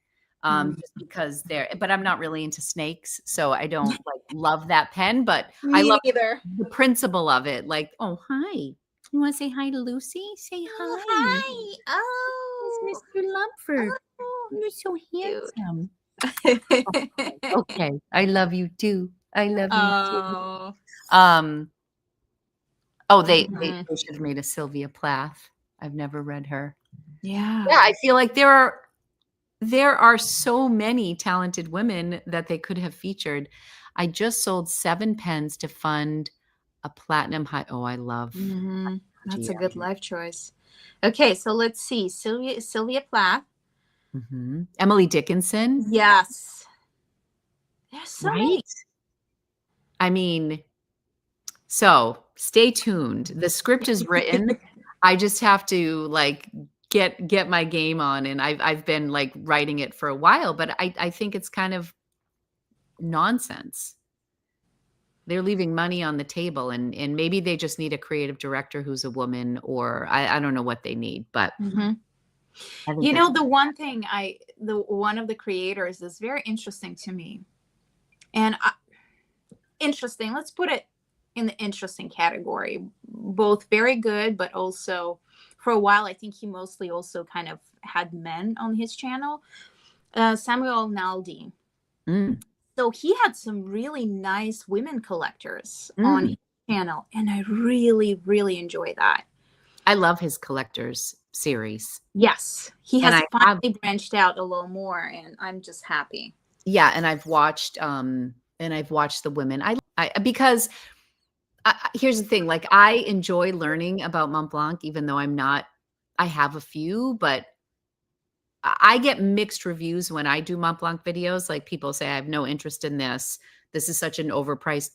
Mm. just because but I'm not really into snakes, so I don't, like, love that pen, but I Me love neither. the principle of it, like, "Oh, hi. You wanna say hi to Lucy? Say Oh, hi. hi. It's Oh, Mr. Lumford. oh, You're so cute. handsome." Okay, I love you too. I love you too. Oh. Um, oh, they Mhm. they should have made a Sylvia Plath. I've never read her. Yeah, Yeah. I feel like there are so many talented women that they could have featured. I just sold 7 pens to fund a platinum high. Oh, I love Hmm. That's a good GM. life choice. Okay, so let's see. Sylvia Plath. Emily Dickinson, Yes. There's so many. right? I mean, so stay tuned. The script is written. I just have to like get my game on, and I've been like writing it for a while, but I think it's kind of nonsense. They're leaving money on the table, and maybe they just need a creative director who's a woman, or I don't know what they need, but Hmm. I think that's The one thing the one of the creators is very interesting to me, and interesting. Let's put it in the interesting category. Both very good, but also for a while, I think he mostly also kind of had men on his channel. Samuel Naldi. mm, So he had some really nice women collectors on mm. his channel, and I really, really enjoy that. I love his collectors series, Yes, he and has I have finally branched out a little more, and I'm just happy. yeah, and I've watched the women. I because here's the thing, like, I enjoy learning about Mont Blanc, even though I have a few, but I get mixed reviews when I do Mont Blanc videos. Like, people say, "I have no interest in this. This is such an overpriced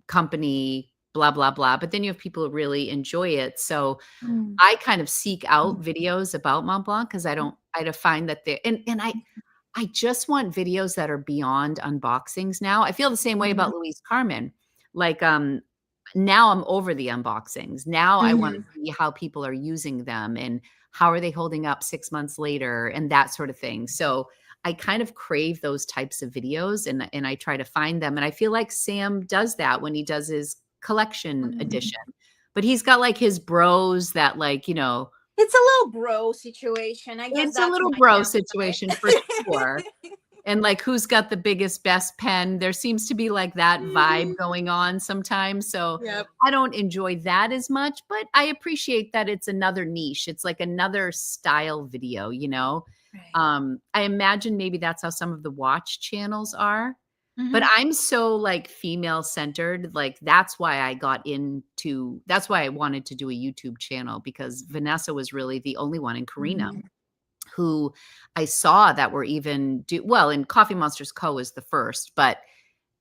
company, blah, blah, blah." But then you have people who really enjoy it. So Mm. I kind of seek out videos about Mont Blanc because I find that they're and I just want videos that are beyond unboxings now. I feel the same way Mhm. about Louise Carmen. Like, now I'm over the unboxings. Now I want Mhm. to see how people are using them and how are they holding up 6 months later and that sort of thing. So I kind of crave those types of videos, and I try to find them. And I feel like Sam does that when he does his collection Mhm. edition. But he's got like his bros that like, It's a little bro situation. I guess it's a that's little my bro term for situation for sure. it. And like, who's got the biggest, best pen? There seems to be like that vibe Mhm. going on sometimes. So Yep. I don't enjoy that as much, but I appreciate that it's another niche. It's like another style video. Right. I imagine maybe that's how some of the watch channels are. But Mhm. I'm so like female centered. Like, that's why I wanted to do a YouTube channel, because Vanessa was really the only one, and Karina, Mhm. who I saw that were even and Coffee Monsters Co. is the first, but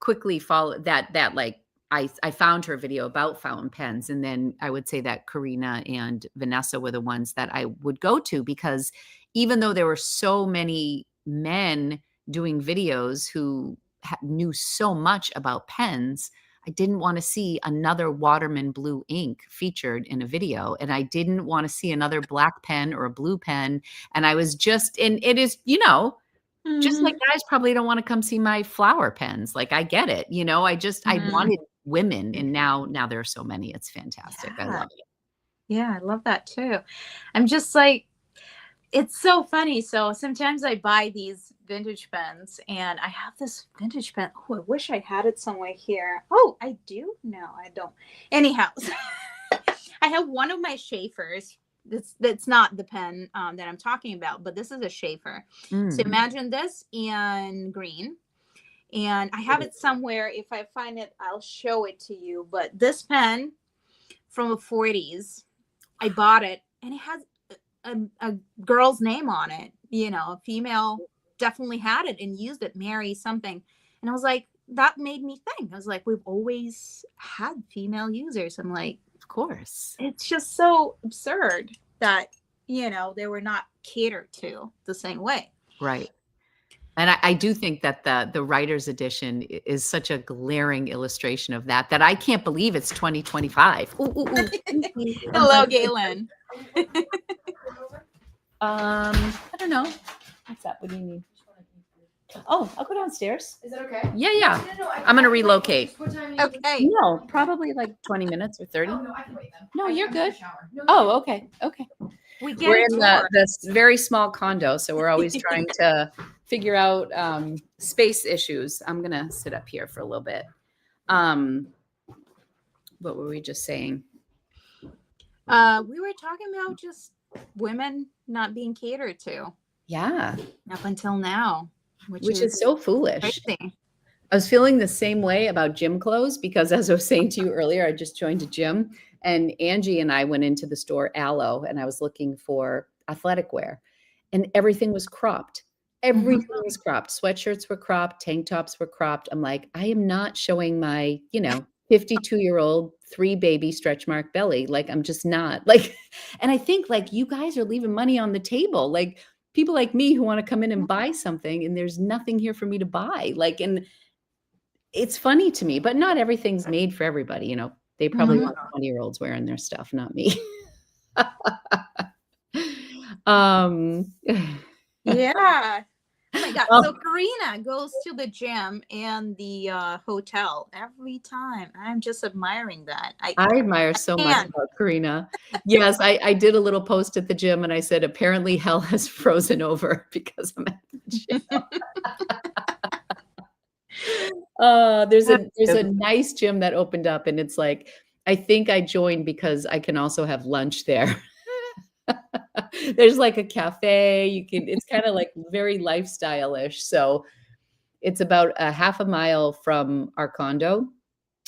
quickly follow that like I found her video about fountain pens, and then I would say that Karina and Vanessa were the ones that I would go to, because even though there were so many men doing videos who knew so much about pens, I didn't want to see another Waterman blue ink featured in a video, and I didn't want to see another black pen or a blue pen. And I was just, and it is, just like Mhm. guys probably don't want to come see my flower pens. Like, I get it. I Mhm. wanted women, and now there are so many. It's fantastic. I Yeah. love it. Yeah, I love that too. I'm just like, it's so funny. So sometimes I buy these vintage pens, and I have this vintage pen. Oh, I wish I had it somewhere here. Oh, I do? No, I don't. Anyhow, I have one of my Schaefer's. That's not the pen that I'm talking about, but this is a Schaefer. So Mm. imagine this in green. And I have it somewhere. If I find it, I'll show it to you. But this pen from the 40s, I bought it, and it has a girl's name on it. A female definitely had it and used it, Mary something. And I was like, that made me think. I was like, we've always had female users. I'm like, Of course. it's just so absurd that, they were not catered to the same way. Right. And I do think that the writer's edition is such a glaring illustration of that I can't believe it's 2025. Ooh, ooh, ooh. Hello, Galen. I don't know. What's up? What do you need? Oh, I'll go downstairs. Is that okay? Yeah. No, I'm gonna relocate. What time you Okay. No, probably like 20 minutes or 30. Oh, no, I can wait then. No, I'm you're in the good. shower. No, Oh, okay. Okay. We get We're a in tour. this very small condo, so we're always trying to figure out space issues. I'm gonna sit up here for a little bit. What were we just saying? We were talking about just women not being catered to Yeah, up until now, which which is is so foolish. crazy. I was feeling the same way about gym clothes, because as I was saying to you earlier, I just joined a gym, and Angie and I went into the store Aloe, and I was looking for athletic wear, and everything was cropped. Everything was cropped. Sweatshirts were cropped, tank tops were cropped. I'm like, I am not showing my, 52-year-old 3 baby stretch mark belly. Like, I'm just not like, and I think like you guys are leaving money on the table. Like, people like me who want to come in and buy something, and there's nothing here for me to buy. Like, and it's funny to me, but not everything's made for everybody. They probably Mhm. want 20-year-olds wearing their stuff, not me. um, Yeah. Oh my God. um, So Karina goes to the gym and the hotel every time. I'm just admiring that. I I admire so much can. about Karina. Yes, I did a little post at the gym, and I said, apparently hell has frozen over because I'm at the gym. There's a nice gym that opened up, and it's like, I think I joined because I can also have lunch there. There's like a cafe. It's kind of like very lifestyle-ish. So it's about a half a mile from our condo.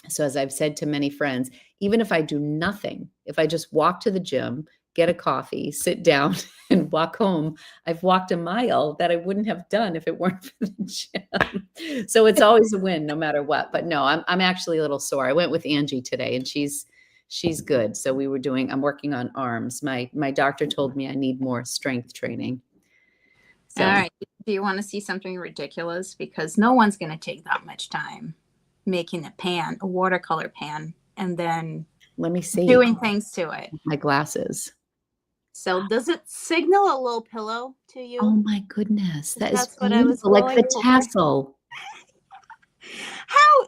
So as I've said to many friends, even if I do nothing, if I just walk to the gym, get a coffee, sit down, and walk home, I've walked a mile that I wouldn't have done if it weren't for the gym. So it's always a win no matter what. But no, I'm actually a little sore. I went with Angie today, and she's good. So I'm working on arms. My doctor told me I need more strength training. All So right. Do you want to see something ridiculous? Because no one's going to take that much time making a watercolor pan, and then let me see doing things to it. my glasses. So does it signal a little pillow to you? Oh my goodness. That is That's what I was beautiful. Like the going for. tassel.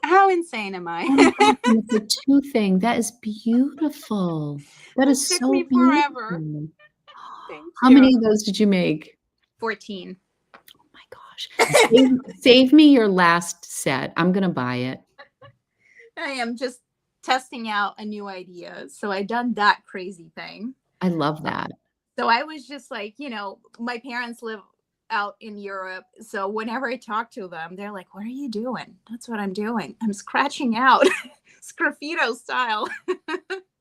How insane am I? Oh my gosh, and it's a 2 thing. That is beautiful. That It is took so me forever. beautiful. Thank How you. many of those did you make? 14. Oh my gosh. Save me your last set. I'm gonna buy it. I am just testing out a new idea. So I done that crazy thing. I love that. So I was just like, my parents live out in Europe. So whenever I talk to them, they're like, what are you doing? That's what I'm doing. I'm scratching out Sgraffito style.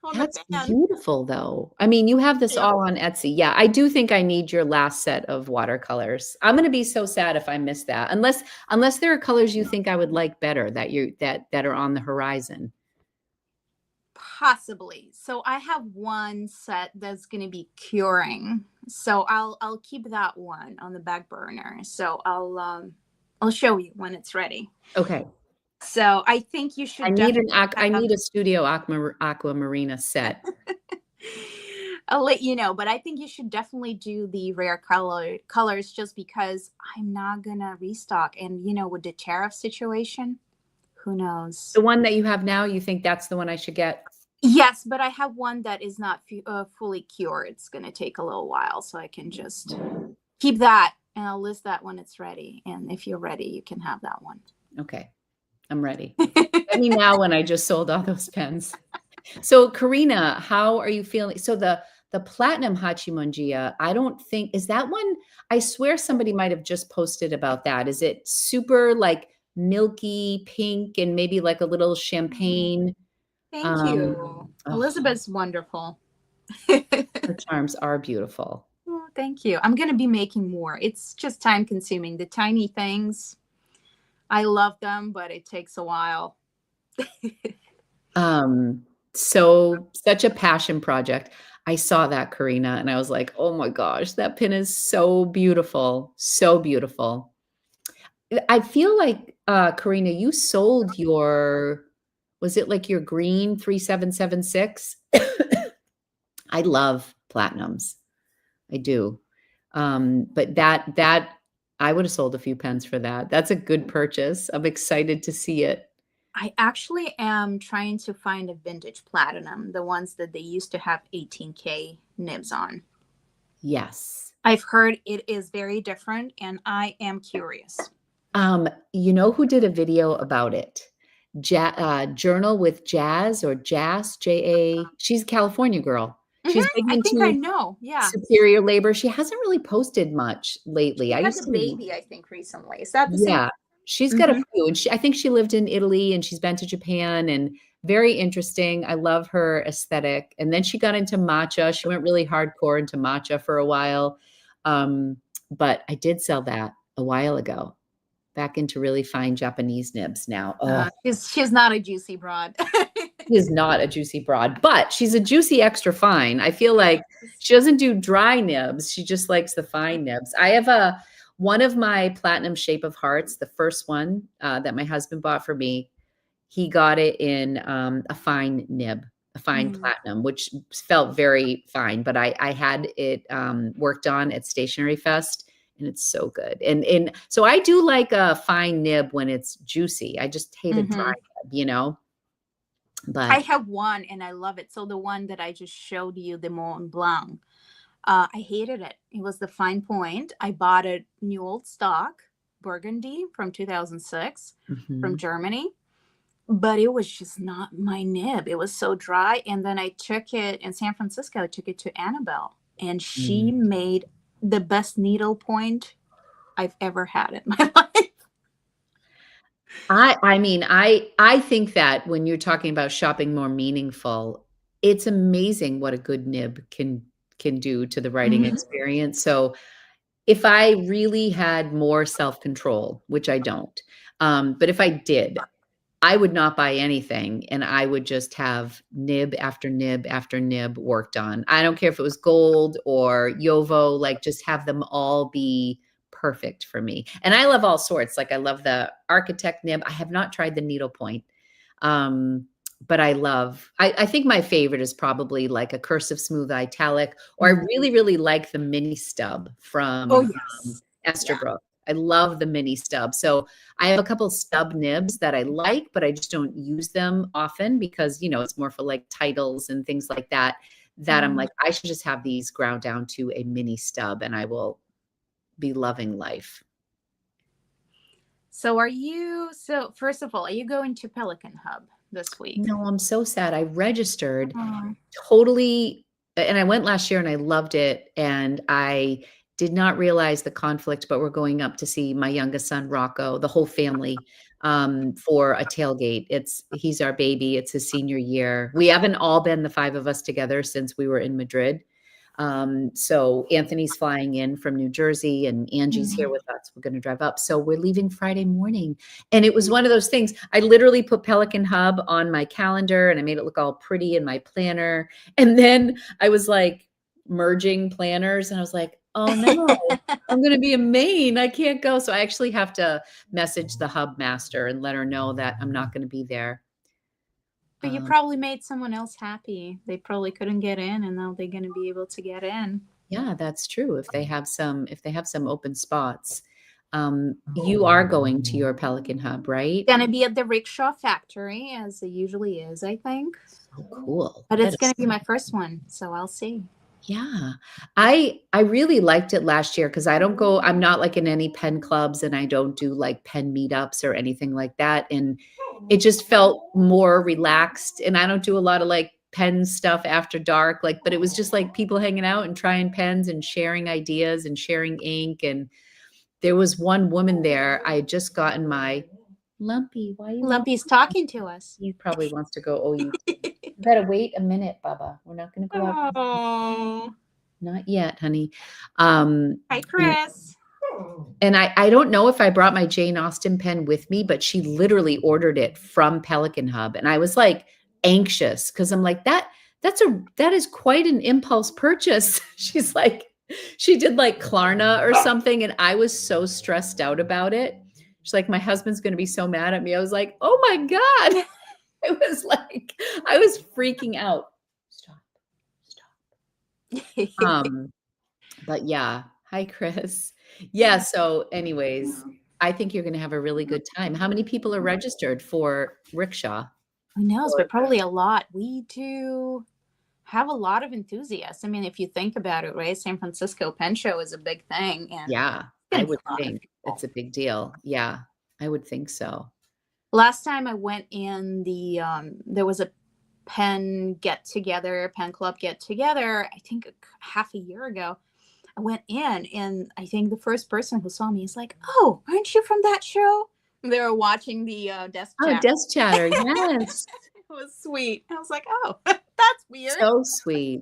On That's the pan. beautiful though. I mean, you have this Yeah. all on Etsy. Yeah, I do think I need your last set of watercolors. I'm gonna be so sad if I miss that. Unless there are colors you think I would like better that are on the horizon. Possibly. So I have one set that's going to be curing. So I'll keep that one on the back burner. So I'll show you when it's ready. Okay. So I think you I should need definitely I have. need a studio aquamarina set. I'll let you know, but I think you should definitely do the rare colors just because I'm not gonna restock. And with the tariff situation, who knows? The one that you have now, you think that's the one I should get? Yes, but I have one that is not fully cured. It's gonna take a little while, so I can just keep that, and I'll list that when it's ready. And if you're ready, you can have that one. Okay. I'm ready. Let me now when I just sold all those pens. So Karina, how are you feeling? So the platinum Hachimonjia, I don't think, is that one? I swear somebody might have just posted about that. Is it super like milky pink and maybe like a little champagne? Thank you. Oh, Elizabeth's wonderful. her charms are beautiful. Oh, thank you. I'm gonna be making more. It's just time consuming. The tiny things, I love them, but it takes a while. So such a passion project. I saw that, Karina, and I was like, oh my gosh, that pin is so beautiful. So beautiful. I feel like, Karina, you sold your, was it like your green 3776? I love platinums. I do. But that I would have sold a few pens for that. That's a good purchase. I'm excited to see it. I actually am trying to find a vintage platinum, the ones that they used to have 18K nibs on. Yes. I've heard it is very different, and I am curious. You know who did a video about it? Journal with Jazz or Jazz, J-A. She's a California girl. She's big I think I into know. Yeah. superior labor. She hasn't really posted much lately. She I had used the to, baby, I think, recently. Is that the same? yeah, she's got a few. And I think she lived in Italy and she's been to Japan and very interesting. I love her aesthetic. And then she got into matcha. She went really hardcore into matcha for a while. But I did sell that a while ago. Back into really fine Japanese nibs now. Oh, She's not a juicy broad. she is not a juicy broad, but she's a juicy extra fine. I feel like she doesn't do dry nibs. She just likes the fine nibs. I have one of my platinum shape of hearts, the first one that my husband bought for me. He got it in a fine nib, a fine platinum, which felt very fine. But I had it worked on at Stationery Fest. And it's so good. And so I do like a fine nib when it's juicy. I just hate a dry nib, But I have one and I love it. So the one that I just showed you, the Mont Blanc, I hated it. It was the fine point. I bought a new old stock, Burgundy from 2006 from Germany. But it was just not my nib. It was so dry. And then I took it in San Francisco. I took it to Annabelle. And she made the best needle point I've ever had in my life. I mean, I think that when you're talking about shopping more meaningful, it's amazing what a good nib can do to the writing experience. So if I really had more self-control, which I don't, but if I did, I would not buy anything and I would just have nib after nib after nib worked on. I don't care if it was gold or Yovo, like just have them all be perfect for me. And I love all sorts. Like I love the architect nib. I have not tried the needlepoint. But I think my favorite is probably like a cursive smooth italic, or I really, really like the mini stub from Esterbrook. I love the mini stub. So I have a couple stub nibs that I like, but I just don't use them often because, it's more for like titles and things like that, that I'm like, I should just have these ground down to a mini stub and I will be loving life. So first of all, are you going to Pelican Hub this week? No, I'm so sad. I registered totally, and I went last year and I loved it. And I did not realize the conflict, but we're going up to see my youngest son, Rocco, the whole family, for a tailgate. He's our baby. It's his senior year. We haven't all been the five of us together since we were in Madrid. So Anthony's flying in from New Jersey and Angie's here Mhm. with us. We're going to drive up. So we're leaving Friday morning. And it was one of those things. I literally put Pelican Hub on my calendar and I made it look all pretty in my planner. And then I was like merging planners and I was like, oh no, I'm going to be in Maine. I can't go. So I actually have to message the hub master and let her know that I'm not going to be there. But you Um, probably made someone else happy. They probably couldn't get in, and now they're going to be able to get in. Yeah, that's true. If they have some open spots. You are going to your Pelican Hub, right? Going to be at the rickshaw factory, as it usually is, I think. Oh, cool. But That it's going is to be my first one, so I'll see. yeah. I really liked it last year because I'm not like in any pen clubs and I don't do like pen meetups or anything like that. And it just felt more relaxed. And I don't do a lot of like pen stuff after dark, like, but it was just like people hanging out and trying pens and sharing ideas and sharing ink. And there was one woman there. I had just gotten my Lumpy. Why you all? Lumpy's talking to us. He probably wants to go OUT. You gotta wait a minute, Baba. We're not gonna go out. Oh, Not yet, honey. hi, And Chris. and I don't know if I brought my Jane Austen pen with me, but she literally ordered it from Pelican Hub. And I was like anxious because I'm like, that is quite an impulse purchase. She's like, she did like Klarna or something, and I was so stressed out about it. She's like, my husband's gonna be so mad at me. I was like, oh my God. I was like, I was freaking out. Stop, stop. But yeah. Hi, Chris. Yeah. So, anyways, I think you're going to have a really good time. How many people are registered for rickshaw? Who knows, Or but probably a lot. We do have a lot of enthusiasts. I mean, if you think about it, right? San Francisco Pen Show is a big thing, and yeah, it's I going to be would a lot of think it's people. a big deal. Yeah, I would think so. Last time I went in, there was a pen club get together, I think half a year ago. I went in, and I think the first person who saw me is like, "Oh, aren't you from that show?" They were watching the desk Oh, chat. desk chatter. Yes. It was sweet. I was like, "Oh, that's weird." So sweet.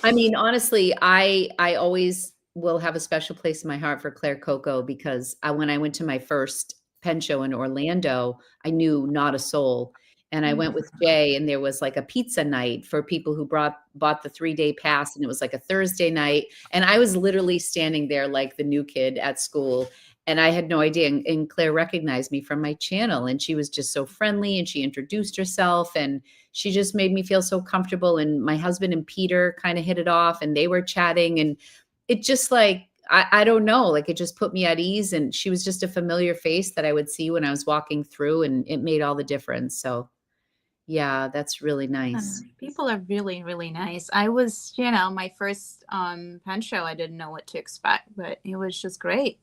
I mean, honestly, I always will have a special place in my heart for Claire Coco because when I went to my first pen show in Orlando, I knew not a soul. And I went with Jay, and there was like a pizza night for people who bought the 3-day pass, and it was like a Thursday night. And I was literally standing there like the new kid at school, and I had no idea. And Claire recognized me from my channel, and she was just so friendly, and she introduced herself, and she just made me feel so comfortable. And my husband and Peter kind of hit it off and they were chatting. And it just like, I don't know, like it just put me at ease. And she was just a familiar face that I would see when I was walking through, and it made all the difference. So yeah, that's really nice. People are really, really nice. I was, my first pen show. I didn't know what to expect, but it was just great.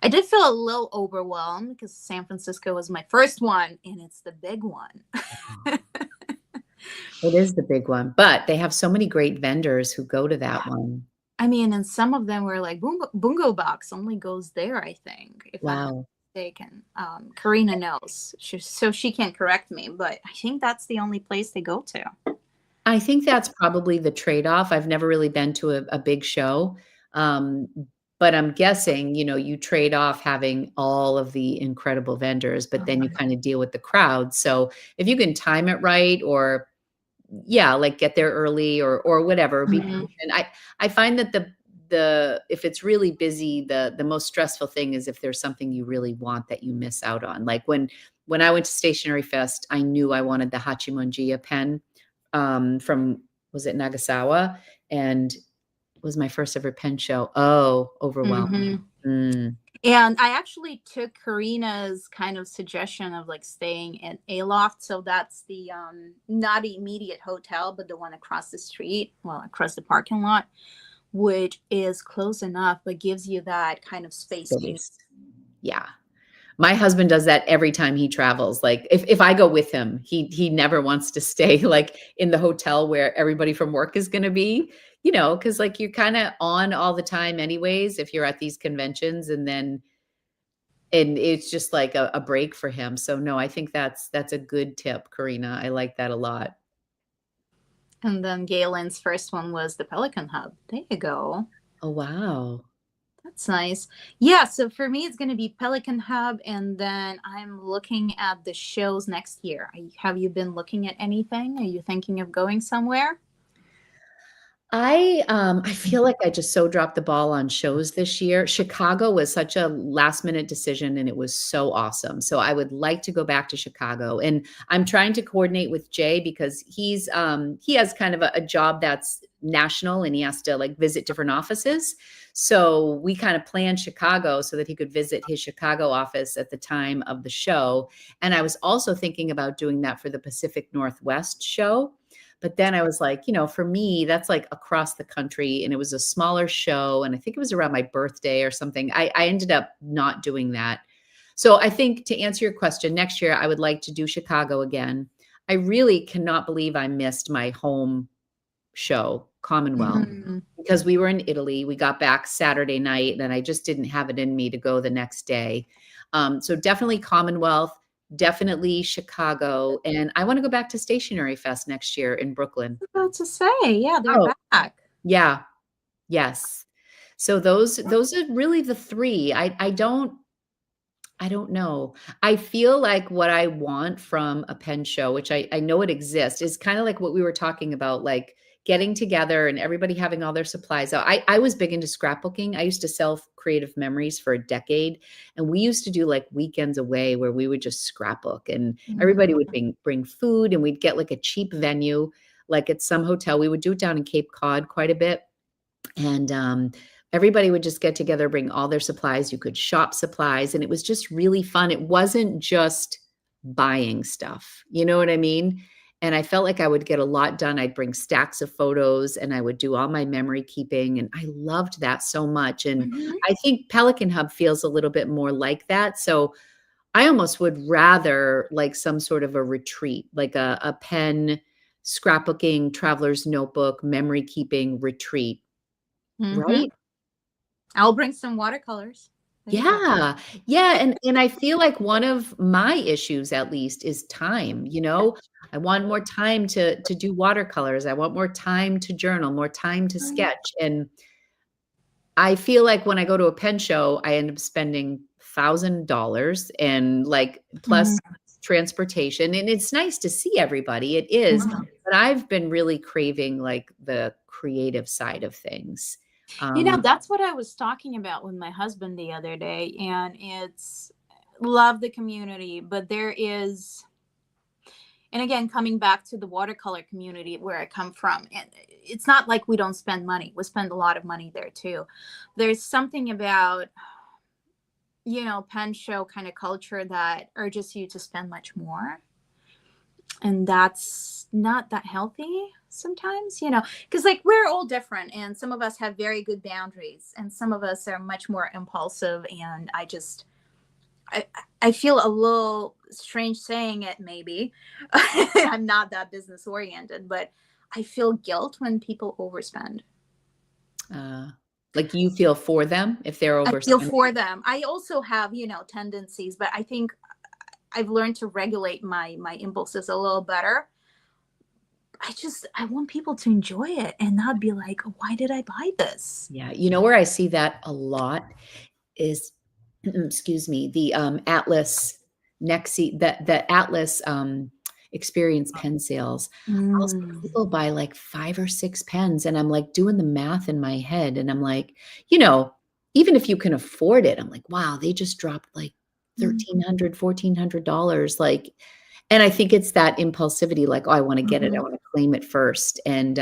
I did feel a little overwhelmed because San Francisco was my first one, and it's the big one. It is the big one, but they have so many great vendors who go to that one. I mean, and some of them were like Bungo Box only goes there, I think, if I'm not Wow. mistaken. Karina knows, so she can correct me, but I think that's the only place they go to. I think that's probably the trade-off. I've never really been to a big show. Um, but I'm guessing, you trade off having all of the incredible vendors, but then you kind of deal with the crowd. So if you can time it right, or yeah, like get there early or whatever, be Mhm. patient. I find that the if it's really busy, the most stressful thing is if there's something you really want that you miss out on. Like when I went to Stationery Fest, I knew I wanted the Hachimonjiya pen from, was it Nagasawa? And it was my first ever pen show. Oh, overwhelming. Mhm. Mm, And I actually took Karina's kind of suggestion of like staying in a loft. So that's the not the immediate hotel, but the one across the street, well, across the parking lot, which is close enough, but gives you that kind of space you need. space. Yeah. My husband does that every time he travels. Like if I go with him, he never wants to stay like in the hotel where everybody from work is going to be, because like you're kind of on all the time anyways if you're at these conventions, and it's just like a break for him. So no, I think that's a good tip, Karina. I like that a lot. And then Galen's first one was the Pelican Hub. There you go. Oh, wow. That's nice. Yeah, so for me, it's going to be Pelican Hub, and then I'm looking at the shows next year. Have you been looking at anything? Are you thinking of going somewhere? I feel like I just so dropped the ball on shows this year. Chicago was such a last minute decision and it was so awesome. So I would like to go back to Chicago. And I'm trying to coordinate with Jay because he has kind of a job that's national and he has to like visit different offices. So we kind of planned Chicago so that he could visit his Chicago office at the time of the show. And I was also thinking about doing that for the Pacific Northwest show. But then I was like, for me, that's like across the country and it was a smaller show. And I think it was around my birthday or something. I ended up not doing that. So I think to answer your question, next year, I would like to do Chicago again. I really cannot believe I missed my home show, Commonwealth, Mm. because we were in Italy. We got back Saturday night and I just didn't have it in me to go the next day. So definitely Commonwealth, definitely Chicago. And I want to go back to Stationery Fest next year in Brooklyn. About to say, yeah, they're Oh, back. yeah. Yes. So those are really the three. I don't know. I feel like what I want from a pen show, which I know it exists, is kind of like what we were talking about, like getting together and everybody having all their supplies out. I was big into scrapbooking. I used to sell creative memories for a decade. And we used to do like weekends away where we would just scrapbook and everybody would bring food and we'd get like a cheap venue, like at some hotel. We would do it down in Cape Cod quite a bit. And everybody would just get together, bring all their supplies. You could shop supplies, and it was just really fun. It wasn't just buying stuff. You know what I mean? And I felt like I would get a lot done. I'd bring stacks of photos and I would do all my memory keeping. And I loved that so much. And Mhm. I think Pelican Hub feels a little bit more like that. So I almost would rather like some sort of a retreat, like a pen scrapbooking, traveler's notebook, memory keeping retreat. Mhm. Right? I'll bring some watercolors. There you go. Yeah. Yeah, and I feel like one of my issues at least is time, you know? I want more time to do watercolors. I want more time to journal, more time to Mhm. sketch, and I feel like when I go to a pen show, I end up spending $1,000 and, like, plus transportation, and it's nice to see everybody, it is, Mhm. but I've been really craving, like, the creative side of things. Um That's what I was talking about with my husband the other day, and it's love the community, but there is, and again, coming back to the watercolor community where I come from, and it's not like we don't spend money. We spend a lot of money there too. There's something about, pen show kind of culture that urges you to spend much more. And that's not that healthy sometimes, because like we're all different and some of us have very good boundaries and some of us are much more impulsive. And I, I feel a little strange saying it, maybe. I'm not that business oriented, but I feel guilt when people overspend. Uh, like you feel for them if they're I feel overspending? for them. I also have, tendencies, but I think I've learned to regulate my impulses a little better. I want people to enjoy it and not be like, why did I buy this? Yeah, you know where I see that a lot is, excuse me, the, Atlas Nexi the Atlas, Experience pen sales. I'll see Mm. people buy like 5 or 6 pens, and I'm, like, doing the math in my head, and I'm like, even if you can afford it, I'm like, "Wow, they just dropped, like, Mm. 1,300, $1,400, like, and I think it's that impulsivity, like, "Oh, I wanna get it. I Mhm. wanna claim it first." And,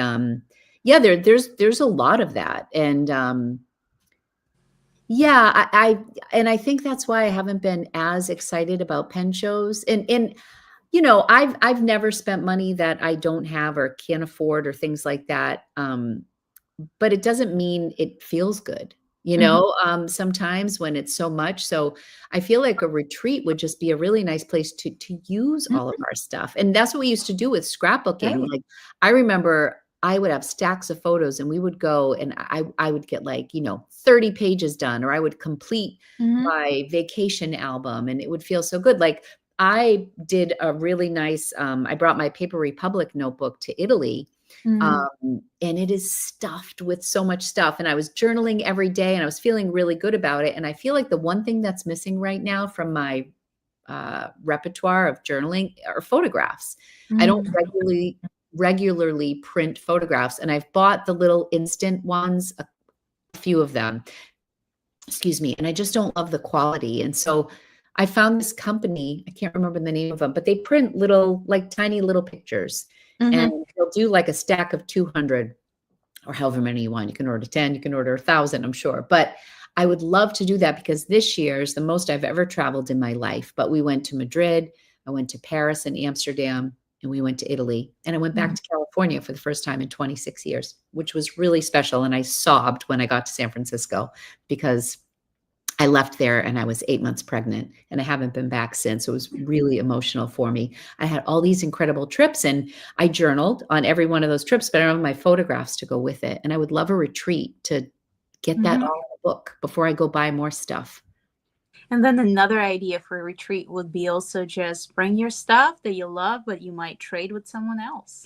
yeah, there's a lot of that, and, yeah, and I think that's why I haven't been as excited about pen shows, and I've never spent money that I don't have or can't afford or things like that, but it doesn't mean it feels good, Mhm. sometimes when it's so much. So I feel like a retreat would just be a really nice place to use all of Mhm. our stuff. And that's what we used to do with scrapbooking. Right. Like I remember I would have stacks of photos and we would go and I would get like, 30 pages done, or I would complete Mhm. my vacation album and it would feel so good. Like I did a really nice I brought my Paper Republic notebook to Italy Mm. And it is stuffed with so much stuff. And I was journaling every day and I was feeling really good about it. And I feel like the one thing that's missing right now from my repertoire of journaling are photographs. I don't Mm. regularly print photographs, and I've bought the little instant ones, a few of them, excuse me, and I just don't love the quality. And so I found this company, I can't remember the name of them, but they print little, like tiny little pictures, and Mhm. they'll do like a stack of 200 or however many you want. You can order 10, you can order 1,000, I'm sure. But I would love to do that because this year is the most I've ever traveled in my life. But we went to Madrid, I went to Paris and Amsterdam, and we went to Italy. And I went back Mm. to California for the first time in 26 years, which was really special. And I sobbed when I got to San Francisco because I left there and I was 8 months pregnant and I haven't been back since. It was really emotional for me. I had all these incredible trips and I journaled on every one of those trips, but I don't have my photographs to go with it. And I would love a retreat to get that Mhm. all in a book before I go buy more stuff. And then another idea for a retreat would be also just bring your stuff that you love, but you might trade with someone else.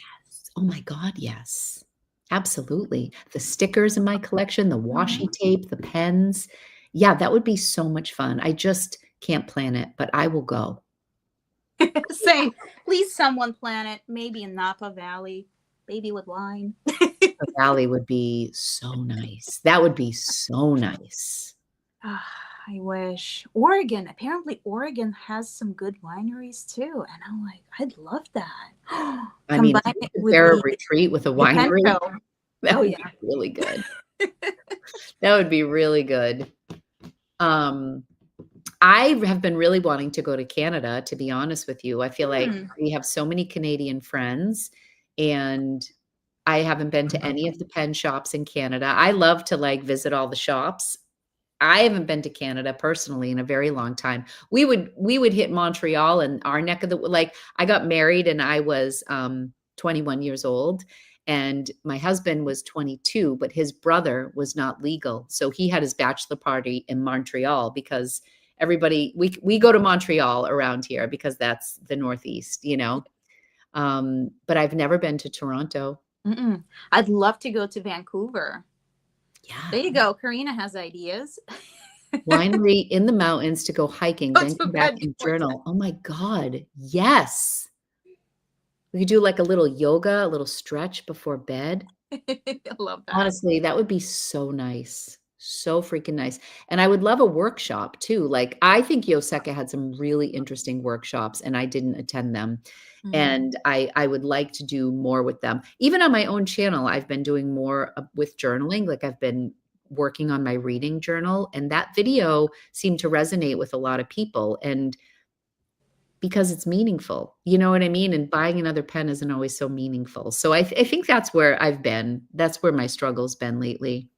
Oh my God, yes. Absolutely. The stickers in my collection, the washi Mhm. tape, the pens. Yeah, that would be so much fun. I just can't plan it, but I will go. Same. Please, someone plan it. Maybe in Napa Valley, baby with wine. The valley would be so nice. That would be so nice. Ah, I wish. Oregon. Apparently, Oregon has some good wineries too. And I'm like, I'd love that. I mean, Combine it is with there a retreat with a the winery? Pinto. That Oh, would be yeah. really good. That would be really good. Um, I have been really wanting to go to Canada, to be honest with you. I feel like Hmm. we have so many Canadian friends, and I haven't been to any of the pen shops in Canada. I love to like visit all the shops. I haven't been to Canada personally in a very long time. We would hit Montreal and our neck of the like I got married and I was 21 years old and my husband was 22, but his brother was not legal. So he had his bachelor party in Montreal because everybody we go to Montreal around here because that's the Northeast, you know. But I've never been to Toronto. Mm-mm. I'd love to go to Vancouver. Yeah. There you go. Karina has ideas. Winery in the mountains to go hiking, Go then to come back and Vancouver. journal. Oh my God. Yes. We could do like a little yoga, a little stretch before bed. I love that. Honestly, that would be so nice. So freaking nice. And I would love a workshop too. Like I think Yoseka had some really interesting workshops and I didn't attend them. Mm. And I would like to do more with them. Even on my own channel, I've been doing more with journaling. Like I've been working on my reading journal and that video seemed to resonate with a lot of people. And because it's meaningful. You know what I mean? And buying another pen isn't always so meaningful. So I think that's where I've been. That's where my struggle's been lately.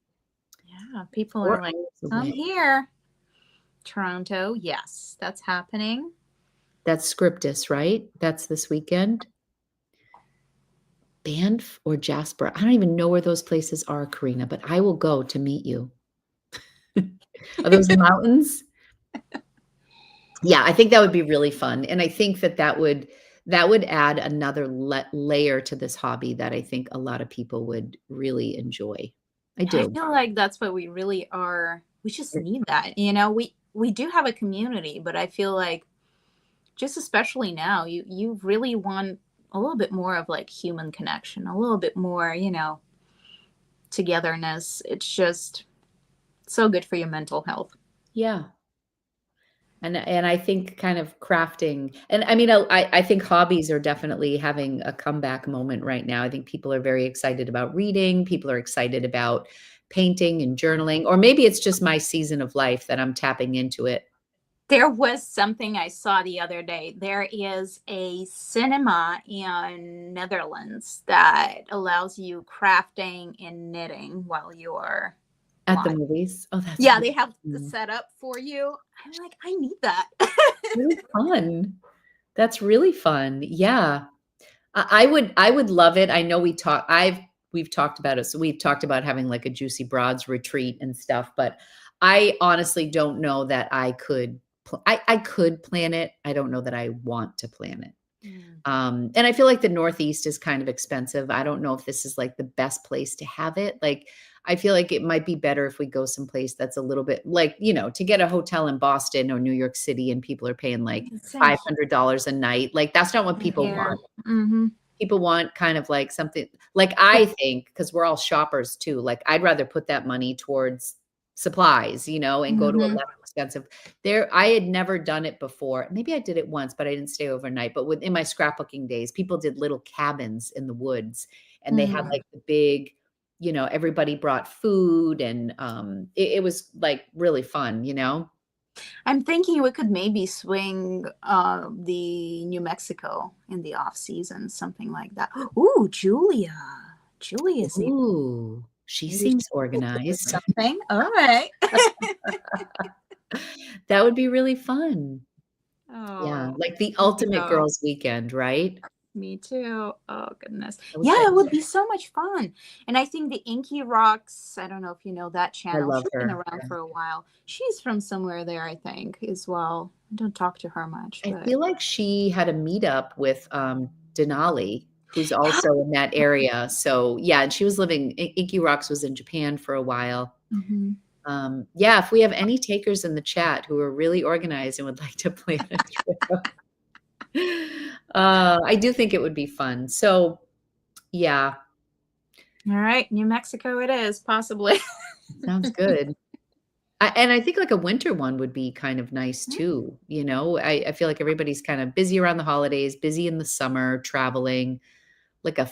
Yeah, people 4 are like, hours I'm away. here. Toronto, yes, that's happening. That's Scriptus, right? That's this weekend. Banff or Jasper. I don't even know where those places are, Karina, but I will go to meet you. Are those the mountains? Yeah, I think that would be really fun. And I think that would add another layer to this hobby that I think a lot of people would really enjoy. I I do. feel like that's what we really are. We just need that. We do have a community, but I feel like just especially now, you really want a little bit more of like human connection, a little bit more, togetherness. It's just so good for your mental health. Yeah. And I think kind of crafting and I mean, I think hobbies are definitely having a comeback moment right now. I think people are very excited about reading, people are excited about painting and journaling, or maybe it's just my season of life that I'm tapping into it. There was something I saw the other day. There is a cinema in Netherlands that allows you crafting and knitting while you're At the watching. movies. Oh, that's Yeah, really they have the fun. setup for you. I'm like, I need that. Really fun. That's really fun. Yeah. I would love it. I know we've talked about it. So we've talked about having like a Juicy Broads retreat and stuff, but I honestly don't know that I could I could plan it. I don't know that I want to plan it. Mm. And I feel like the Northeast is kind of expensive. I don't know if this is like the best place to have it. Like, I feel like it might be better if we go someplace that's a little bit like, to get a hotel in Boston or New York City and people are paying like Same $500 a night. Like, that's not what people here. want. Mm-hmm. People want kind of like something like I think, because we're all shoppers too, like I'd rather put that money towards supplies, and go to a Mm-hmm. less expensive. I had never done it before. Maybe I did it once, but I didn't stay overnight. But in my scrapbooking days, people did little cabins in the woods and they had Mm. like the big, everybody brought food and it was like really fun. I'm thinking we could maybe swing the New Mexico in the off season, something like that. Ooh, Julia. Julia's near. Ooh, she Maybe seems she could do organized. something. All right. That would be really fun. Yeah, Oh, like the there you ultimate go. girls' weekend, right? Me too. Oh goodness. I wish Yeah, I it would be so much fun. And I think the Inky Rocks, I don't know if you know that I channel. love She's been her. around Yeah. for a while. She's from somewhere there, I think, as well. I don't talk to her much, I but feel like she had a meetup with, Denali, who's also in that area. So, yeah, and she was living Inky Rocks was in Japan for a while. Mhm. Yeah, if we have any takers in the chat who are really organized and would like to plan a trip, I do think it would be fun. So, yeah, All right, New Mexico it is, possibly. sounds good. And I think like a winter one would be kind of nice too. I feel like everybody's kind of busy around the holidays, busy in the summer, traveling. Like a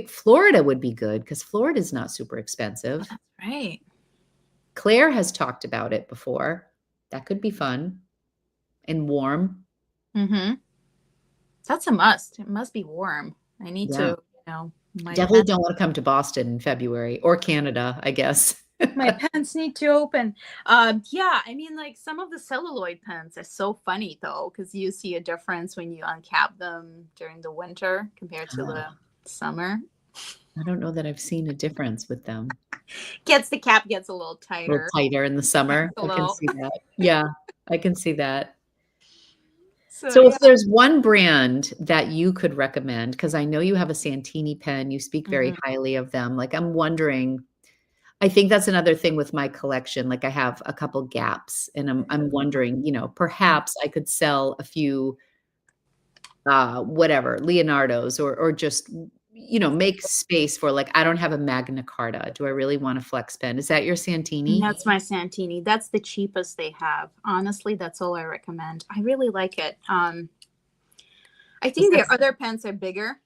Florida would be good because Florida is not super expensive. That's right. Claire has talked about it before. That could be fun and warm. Mm-hmm. That's a must. It must be warm. I need Yeah. to, my Definitely pants, don't want to come to Boston in February or Canada, I guess. my pants need to open. Yeah, I mean, like some of the celluloid pens are so funny though, because you see a difference when you uncap them during the winter compared to the summer. I don't know that I've seen a difference with them. The cap gets a little A little tighter. tighter in the summer. A I can little. see that. Yeah, I can see that. So So if yeah. there's one brand that you could recommend, because I know you have a Santini pen, you speak very Mhm. highly of them. Like I'm wondering, I think that's another thing with my collection. Like I have a couple gaps and I'm wondering, perhaps I could sell a few whatever, Leonardo's or just make space for like I don't have a Magna Carta. Do I really want a flex pen? Is that your And Santini? that's my Santini. That's the cheapest they have. Honestly, that's all I recommend. I really like it. I Is think their other pens are bigger.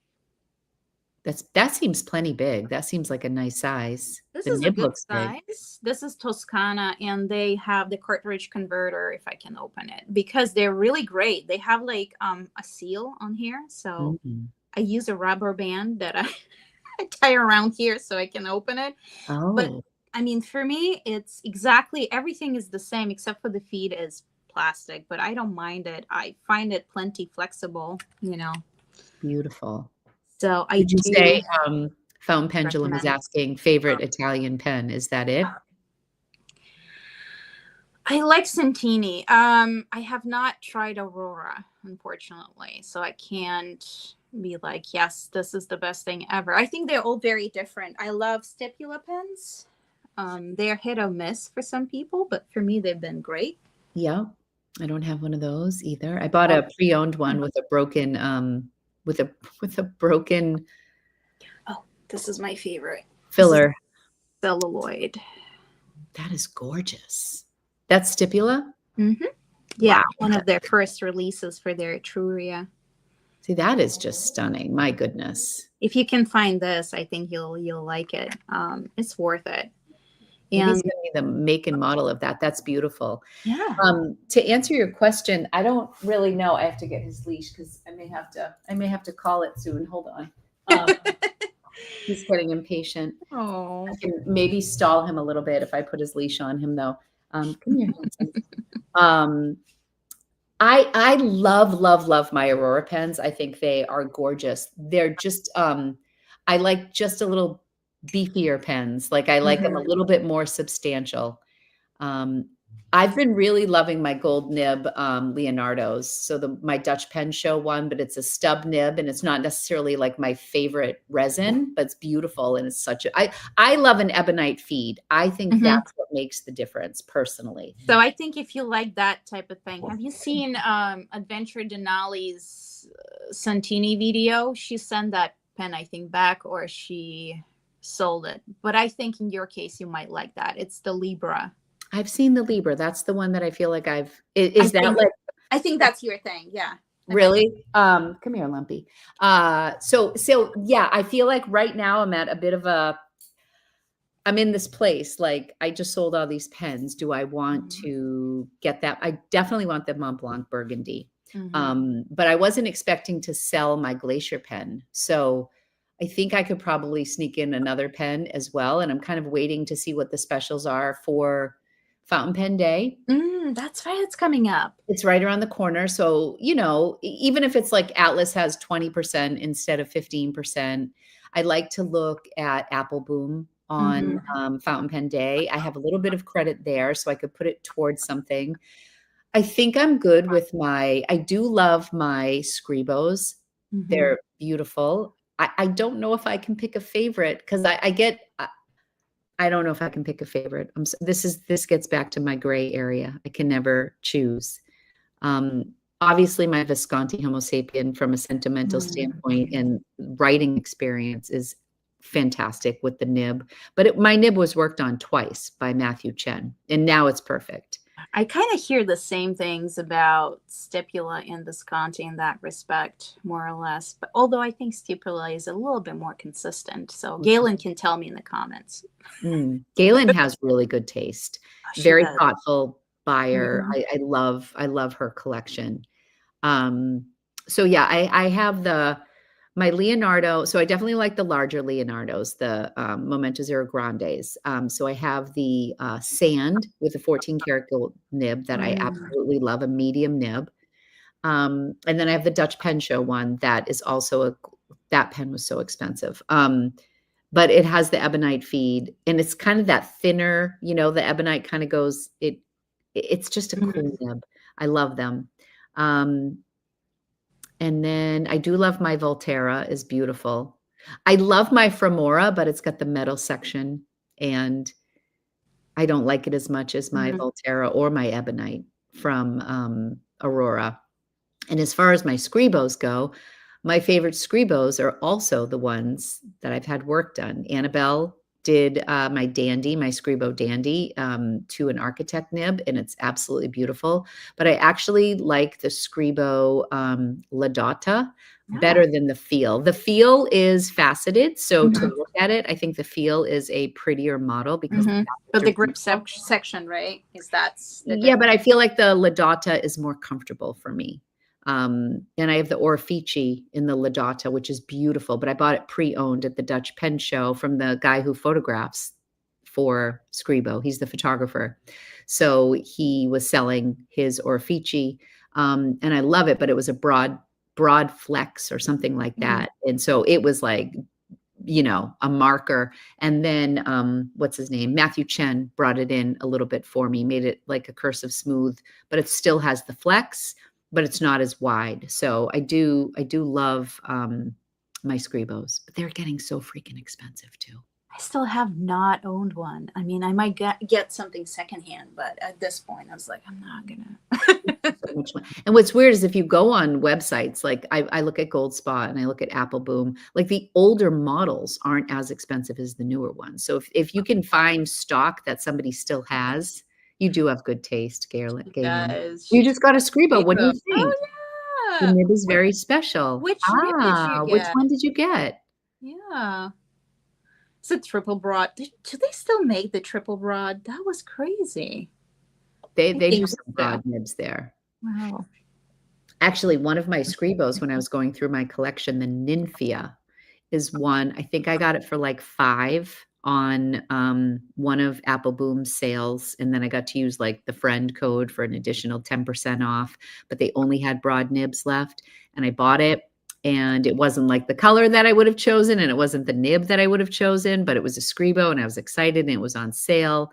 that seems plenty big. That seems like a nice size. This The is a nib good looks big. size. This is Toscana, and they have the cartridge converter if I can open it because they're really great. They have like a seal on here, so Mhm. I use a rubber band that I tie around here so I can open it. But Oh, I mean, for me, it's exactly everything is the same except for the feed is plastic, but I don't mind it. I find it plenty flexible. beautiful. So I Did you do say, Fountain Pendulum is recommend. asking favorite Italian pen? Is that it? I like Centini. I have not tried Aurora, unfortunately, so I can't be like, yes, this is the best thing ever. I think they're all very different. I love stipula pens. They're hit or miss for some people, but for me, they've been great. Yeah. I don't have one of those either. I bought Oh, a pre-owned one with a broken, with a with a broken oh, this is my favorite. This is filler. celluloid. That is gorgeous. That's Stipula? Mm-hmm. Wow. Yeah, one of their first releases for their Etruria. See, that is just stunning. My goodness. If you can find this, I think you'll like it. It's worth it. Maybe And send me the make and model of that. That's beautiful. yeah. To answer your question, I don't really know. I have to get his leash because I may have to call it soon. Hold on. He's getting impatient. Oh. I can maybe stall him a little bit if I put his leash on him though. Come here, handsome. I love my Aurora pens. I think they are gorgeous. They're just I like just a little beefier pens. Like I like them a little bit more substantial. I've been really loving my gold nib Leonardo's. So my Dutch pen show one, but it's a stub nib and it's not necessarily like my favorite resin, but it's beautiful and it's such a I love an ebonite feed. I think Mhm. that's what makes the difference personally. So I think if you like that type of thing, have you seen Adventure Denali's Santini video? She sent that pen, I think, back, or she sold it. But I think in your case, you might like that. It's the Libra. I've seen the Libra. That's the one that I feel like I think that's your thing. Yeah. Really? Come here, Lumpy. So yeah, I feel like right now I'm in this place. Like I just sold all these pens. Do I want to get that? I definitely want the Mont Blanc Burgundy. But I wasn't expecting to sell my Glacier pen. So I think I could probably sneak in another pen as well. And I'm kind of waiting to see what the specials are for Fountain Pen Day. That's right. It's coming up. It's right around the corner. So, even if it's like Atlas has 20% instead of 15%, I like to look at Apple Boom on Fountain Pen Day. I have a little bit of credit there, so I could put it towards something. I think I'm good with I do love my Scribos. They're beautiful. I don't know if I can pick a favorite because I don't know if I can pick a favorite. This gets back to my gray area. I can never choose. Obviously, my Visconti Homo sapien from a sentimental standpoint and writing experience is fantastic with the nib. But my nib was worked on twice by Matthew Chen, and now it's perfect. I kind of hear the same things about Stipula and Visconti in that respect, more or less. But although I think Stipula is a little bit more consistent. So Galen can tell me in the comments. Galen has really good taste. Very thoughtful buyer. I love her collection. So yeah, I have my Leonardo. So I definitely like the larger Leonardos, the Momento Zero Grandes. So I have the sand with a 14 karat gold nib that I absolutely love, a medium nib. And then I have the Dutch Pen Show one that is also that pen was so expensive. But it has the ebonite feed and it's kind of that thinner, the ebonite kind of goes, it's just a cool nib. I love them. And then I do love my Volterra is beautiful. I love my Fremora, but it's got the metal section and I don't like it as much as my Volterra or my ebonite from Aurora. And as far as my Scribos go, my favorite Scribos are also the ones that I've had work done. Annabelle did my Scribo Dandy to an architect nib, and it's absolutely beautiful. But I actually like the Scribo La Data better than the Feel. The Feel is faceted, so to look at it, I think the Feel is a prettier model because but the grip section, right? Yeah, but I feel like the La Data is more comfortable for me. And I have the Orefici in the La Data, which is beautiful, but I bought it pre-owned at the Dutch Pen Show from the guy who photographs for Scribo. He's the photographer. So he was selling his Orefici, and I love it, but it was a broad flex or something like that. And so it was like, a marker. And then what's his name? Matthew Chen brought it in a little bit for me, made it like a cursive smooth, but it still has the flex, but it's not as wide. So I do love my Scribos, but they're getting so freaking expensive too. I still have not owned one. I mean, I might get something secondhand, but at this point I was like, I'm not gonna. And what's weird is if you go on websites, like I look at Gold Spot and I look at Apple Boom, like the older models aren't as expensive as the newer ones. So if you can find stock that somebody still has, you do have good taste, Galen. You just got a Scribo. What do you think? Oh, yeah. The nib is very special. Which nib did you get? Which one did you get? Yeah. It's a triple broad. Do they still make the triple broad? That was crazy. They do some broad nibs there. Wow. Actually, one of my Scribos when I was going through my collection, the Nymphia, is one. I think I got it for like $5 on one of Apple Boom's sales. And then I got to use like the friend code for an additional 10% off, but they only had broad nibs left. And I bought it. And it wasn't like the color that I would have chosen, and it wasn't the nib that I would have chosen, but it was a Scribo, and I was excited, and it was on sale.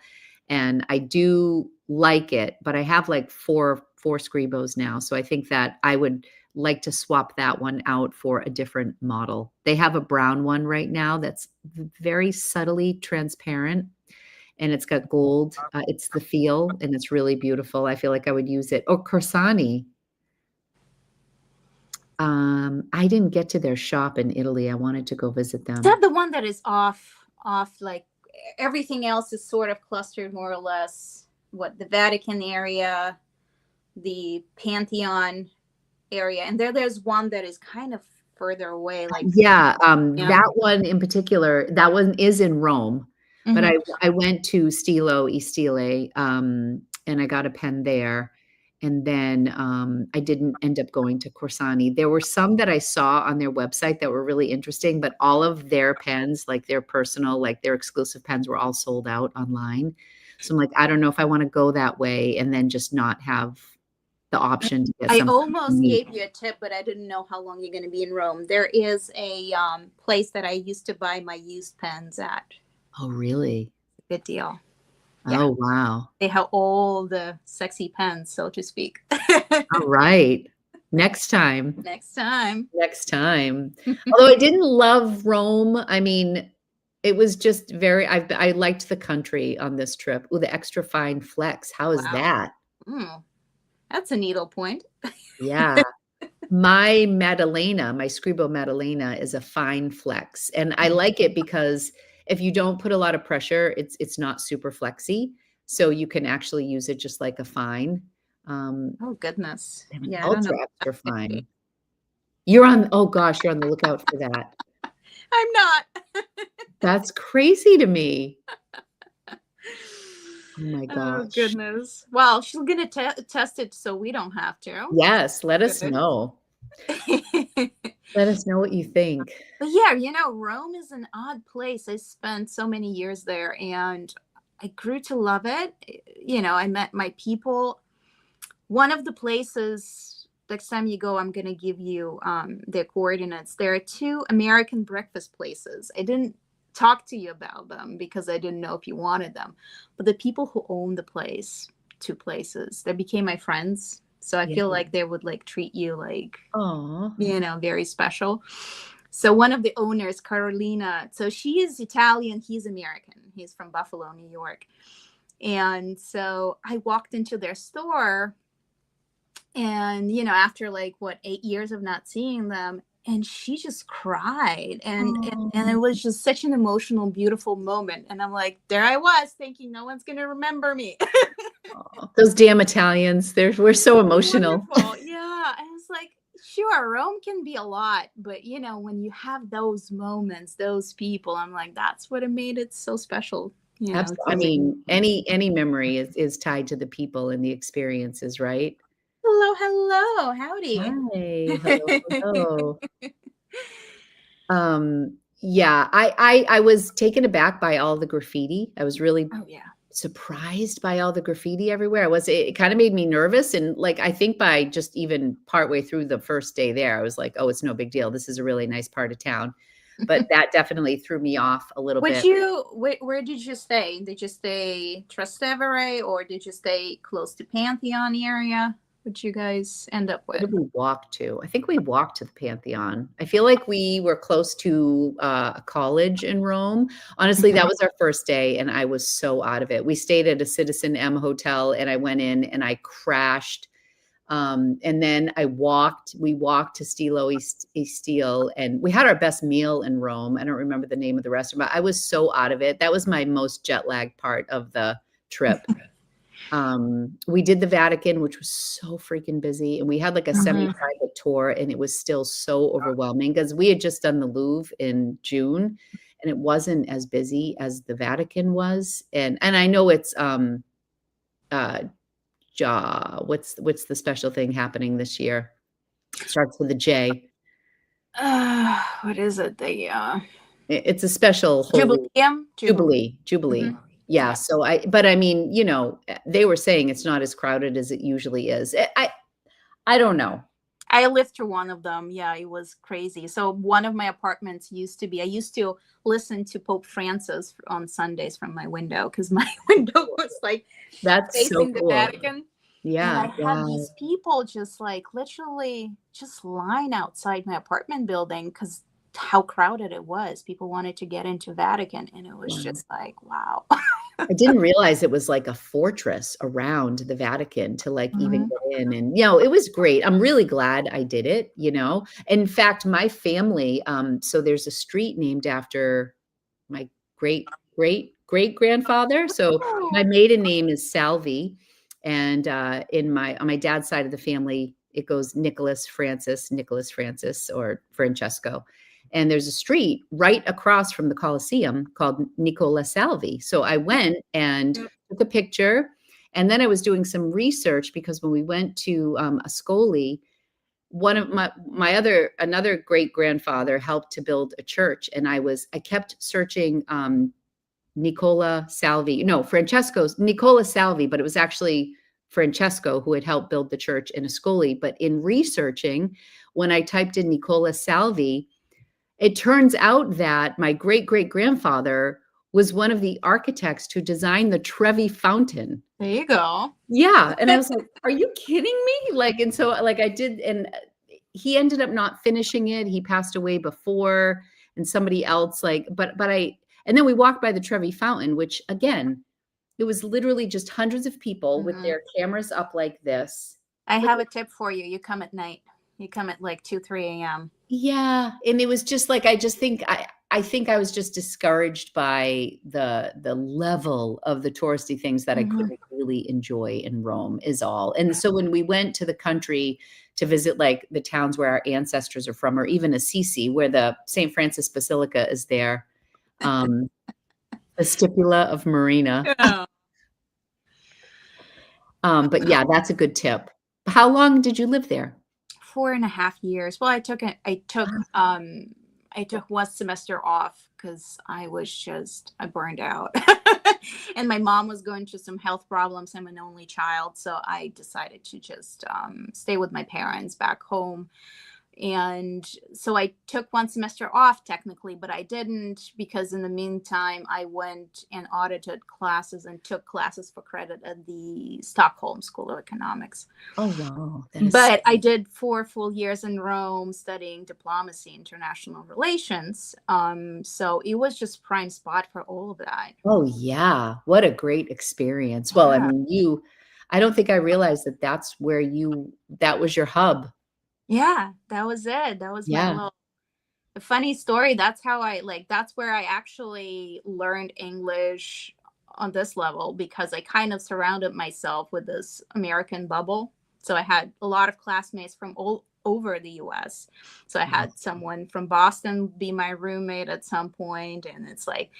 And I do like it, but I have like four Scribos now. So I think that I would like to swap that one out for a different model. They have a brown one right now that's very subtly transparent, and it's got gold. It's the feel, and it's really beautiful. I feel like I would use it. Oh, Corsani. I didn't get to their shop in Italy. I wanted to go visit them. Is that the one that is off like everything else is sort of clustered more or less? What, the Vatican area, the Pantheon area, and there's one that is kind of further away, like Yeah, yeah. that one in particular, that one is in Rome, but Mhm. I went to Stilo e Stile, and I got a pen there, and then I didn't end up going to Corsani. There were some that I saw on their website that were really interesting, but all of their pens, like their personal, like their exclusive pens, were all sold out online. So I'm like, I don't know if I want to go that way and then just not have the option to get I something almost unique. gave you a tip, but I didn't know how long you're going to be in Rome. There is a place that I used to buy my used pens at. Oh, really? Good deal. Yeah. Oh, wow. They have all the sexy pens, so to speak. All right. Next time. Next time. Next time. Although I didn't love Rome. I mean, it was just very, I liked the country on this trip. Ooh, the extra fine flex. How is Wow. that? That's a needle point. Yeah. My Maddalena, my Scribo Maddalena is a fine flex. And I like it because if you don't put a lot of pressure, it's not super flexy. So you can actually use it just like a fine. Oh goodness. Yeah, I don't Ultra know. extra fine. You're on, oh gosh, you're on the lookout for that. I'm not. That's crazy to me. Oh my Oh gosh. goodness. Well, she's gonna test it so we don't have to. Yes, let us know. Let us know what you think. But yeah, Rome is an odd place. I spent so many years there and I grew to love it. I met my people. One of the places, next time you go, I'm going to give you their coordinates. There are 2 American breakfast places. I didn't talk to you about them because I didn't know if you wanted them. But the people who own the place, 2 places, they became my friends. So I feel like they would like treat you like, very special. So one of the owners, Carolina, so she is Italian, he's American. He's from Buffalo, New York. And so I walked into their store and, after like 8 years of not seeing them, and she just cried and it was just such an emotional, beautiful moment. And I'm like, there I was thinking no one's going to remember me. Those damn Italians, we're so emotional. Wonderful. Yeah. I was like, sure, Rome can be a lot, but when you have those moments, those people, I'm like, that's what made it so special. I mean, any memory is tied to the people and the experiences, right? Hello, howdy. Hi, hello. Yeah, I was taken aback by all the graffiti. I was really surprised by all the graffiti everywhere. It kind of made me nervous. And like, I think by just even partway through the first day there, I was like, oh, it's no big deal. This is a really nice part of town. But that definitely threw me off a little bit. Where did you stay? Did you stay Trastevere or did you stay close to Pantheon area? Would you guys end up with? Where did we walk to? I think we walked to the Pantheon. I feel like we were close to a college in Rome. Honestly, that was our first day and I was so out of it. We stayed at a Citizen M hotel and I went in and I crashed. And then we walked to Stilo e Stile and we had our best meal in Rome. I don't remember the name of the restaurant, but I was so out of it. That was my most jet lagged part of the trip. We did the Vatican, which was so freaking busy. And we had like a semi-private tour and it was still so overwhelming because we had just done the Louvre in June and it wasn't as busy as the Vatican was. And I know it's, what's the special thing happening this year? It starts with a J. What is it? It's a special Jubilee. Yeah. So but I mean, they were saying it's not as crowded as it usually is. I don't know. I lived through one of them. Yeah, it was crazy. So one of my apartments used to be, I used to listen to Pope Francis on Sundays from my window because my window was like That's so facing the cool. Vatican. And Yeah. I had Wow. these people just like literally just line outside my apartment building because how crowded it was. People wanted to get into Vatican, and it was Wow. just like, wow. I didn't realize it was like a fortress around the Vatican to like even Mhm. get in. And, you know, it was great. I'm really glad I did it, you know. In fact, my family, so there's a street named after my great grandfather. So my Oh, maiden name is Salvi. And in my on my dad's side of the family, it goes Nicholas Francis, or Francesco. And there's a street right across from the Coliseum called Nicola Salvi. So I went and took a picture, and then I was doing some research because when we went to Ascoli, one of my other another great grandfather helped to build a church, and I kept searching Nicola Salvi, no, Francesco's Nicola Salvi, but it was actually Francesco who had helped build the church in Ascoli. But in researching, when I typed in Nicola Salvi, it turns out that my great grandfather was one of the architects who designed the Trevi Fountain. there you go. Yeah, and I was like, "Are you kidding me?" Like, and so like I did, and he ended up not finishing it. He passed away before, and somebody else like, but I, and then we walked by the Trevi Fountain, which again, it was literally just hundreds of people with Mhm. their cameras up like this. I But have a tip for you. You come at night. You come at like 2, 3 a.m. yeah, and it was just like I think I was just discouraged by the level of the touristy things that I Mhm. couldn't really enjoy in Rome is all. And so when we went to the country to visit like the towns where our ancestors are from, or even Assisi, where the St. Francis Basilica is there, um, the Stipula of Marina. Yeah. But yeah, that's a good tip. How long did you live there? 4.5 years. Well, I took one semester off because I burned out. And my mom was going through some health problems. I'm an only child, so I decided to just stay with my parents back home. And so I took one semester off technically, but I didn't because in the meantime I went and audited classes and took classes for credit at the Stockholm School of Economics. Oh wow, that is But I did 4 full years in Rome studying diplomacy, international relations. So it was just prime spot for all of that. oh, yeah. What a great experience. Well, I Yeah. mean, I don't think I realized that that was your hub. Yeah, that was it. That was my Yeah. little a funny story. That's where I actually learned English on this level because I kind of surrounded myself with this American bubble. So I had a lot of classmates from all over the US. So I Wow. had someone from Boston be my roommate at some point, and it's like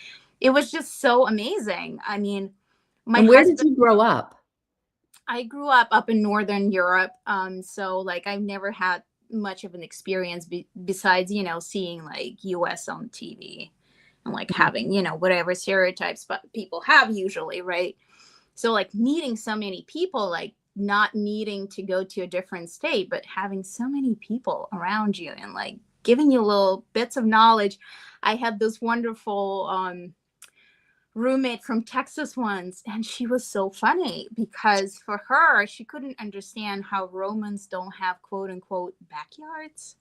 it was just so amazing. I mean, my And where did husband you grow up? I grew up in Northern Europe, so like I've never had much of an experience besides seeing like US on TV and like Mm, having whatever stereotypes but people have usually, right? So like meeting so many people, like not needing to go to a different state but having so many people around you and like giving you little bits of knowledge. I had this wonderful roommate from Texas once, and she was so funny because for her, she couldn't understand how Romans don't have quote unquote backyards.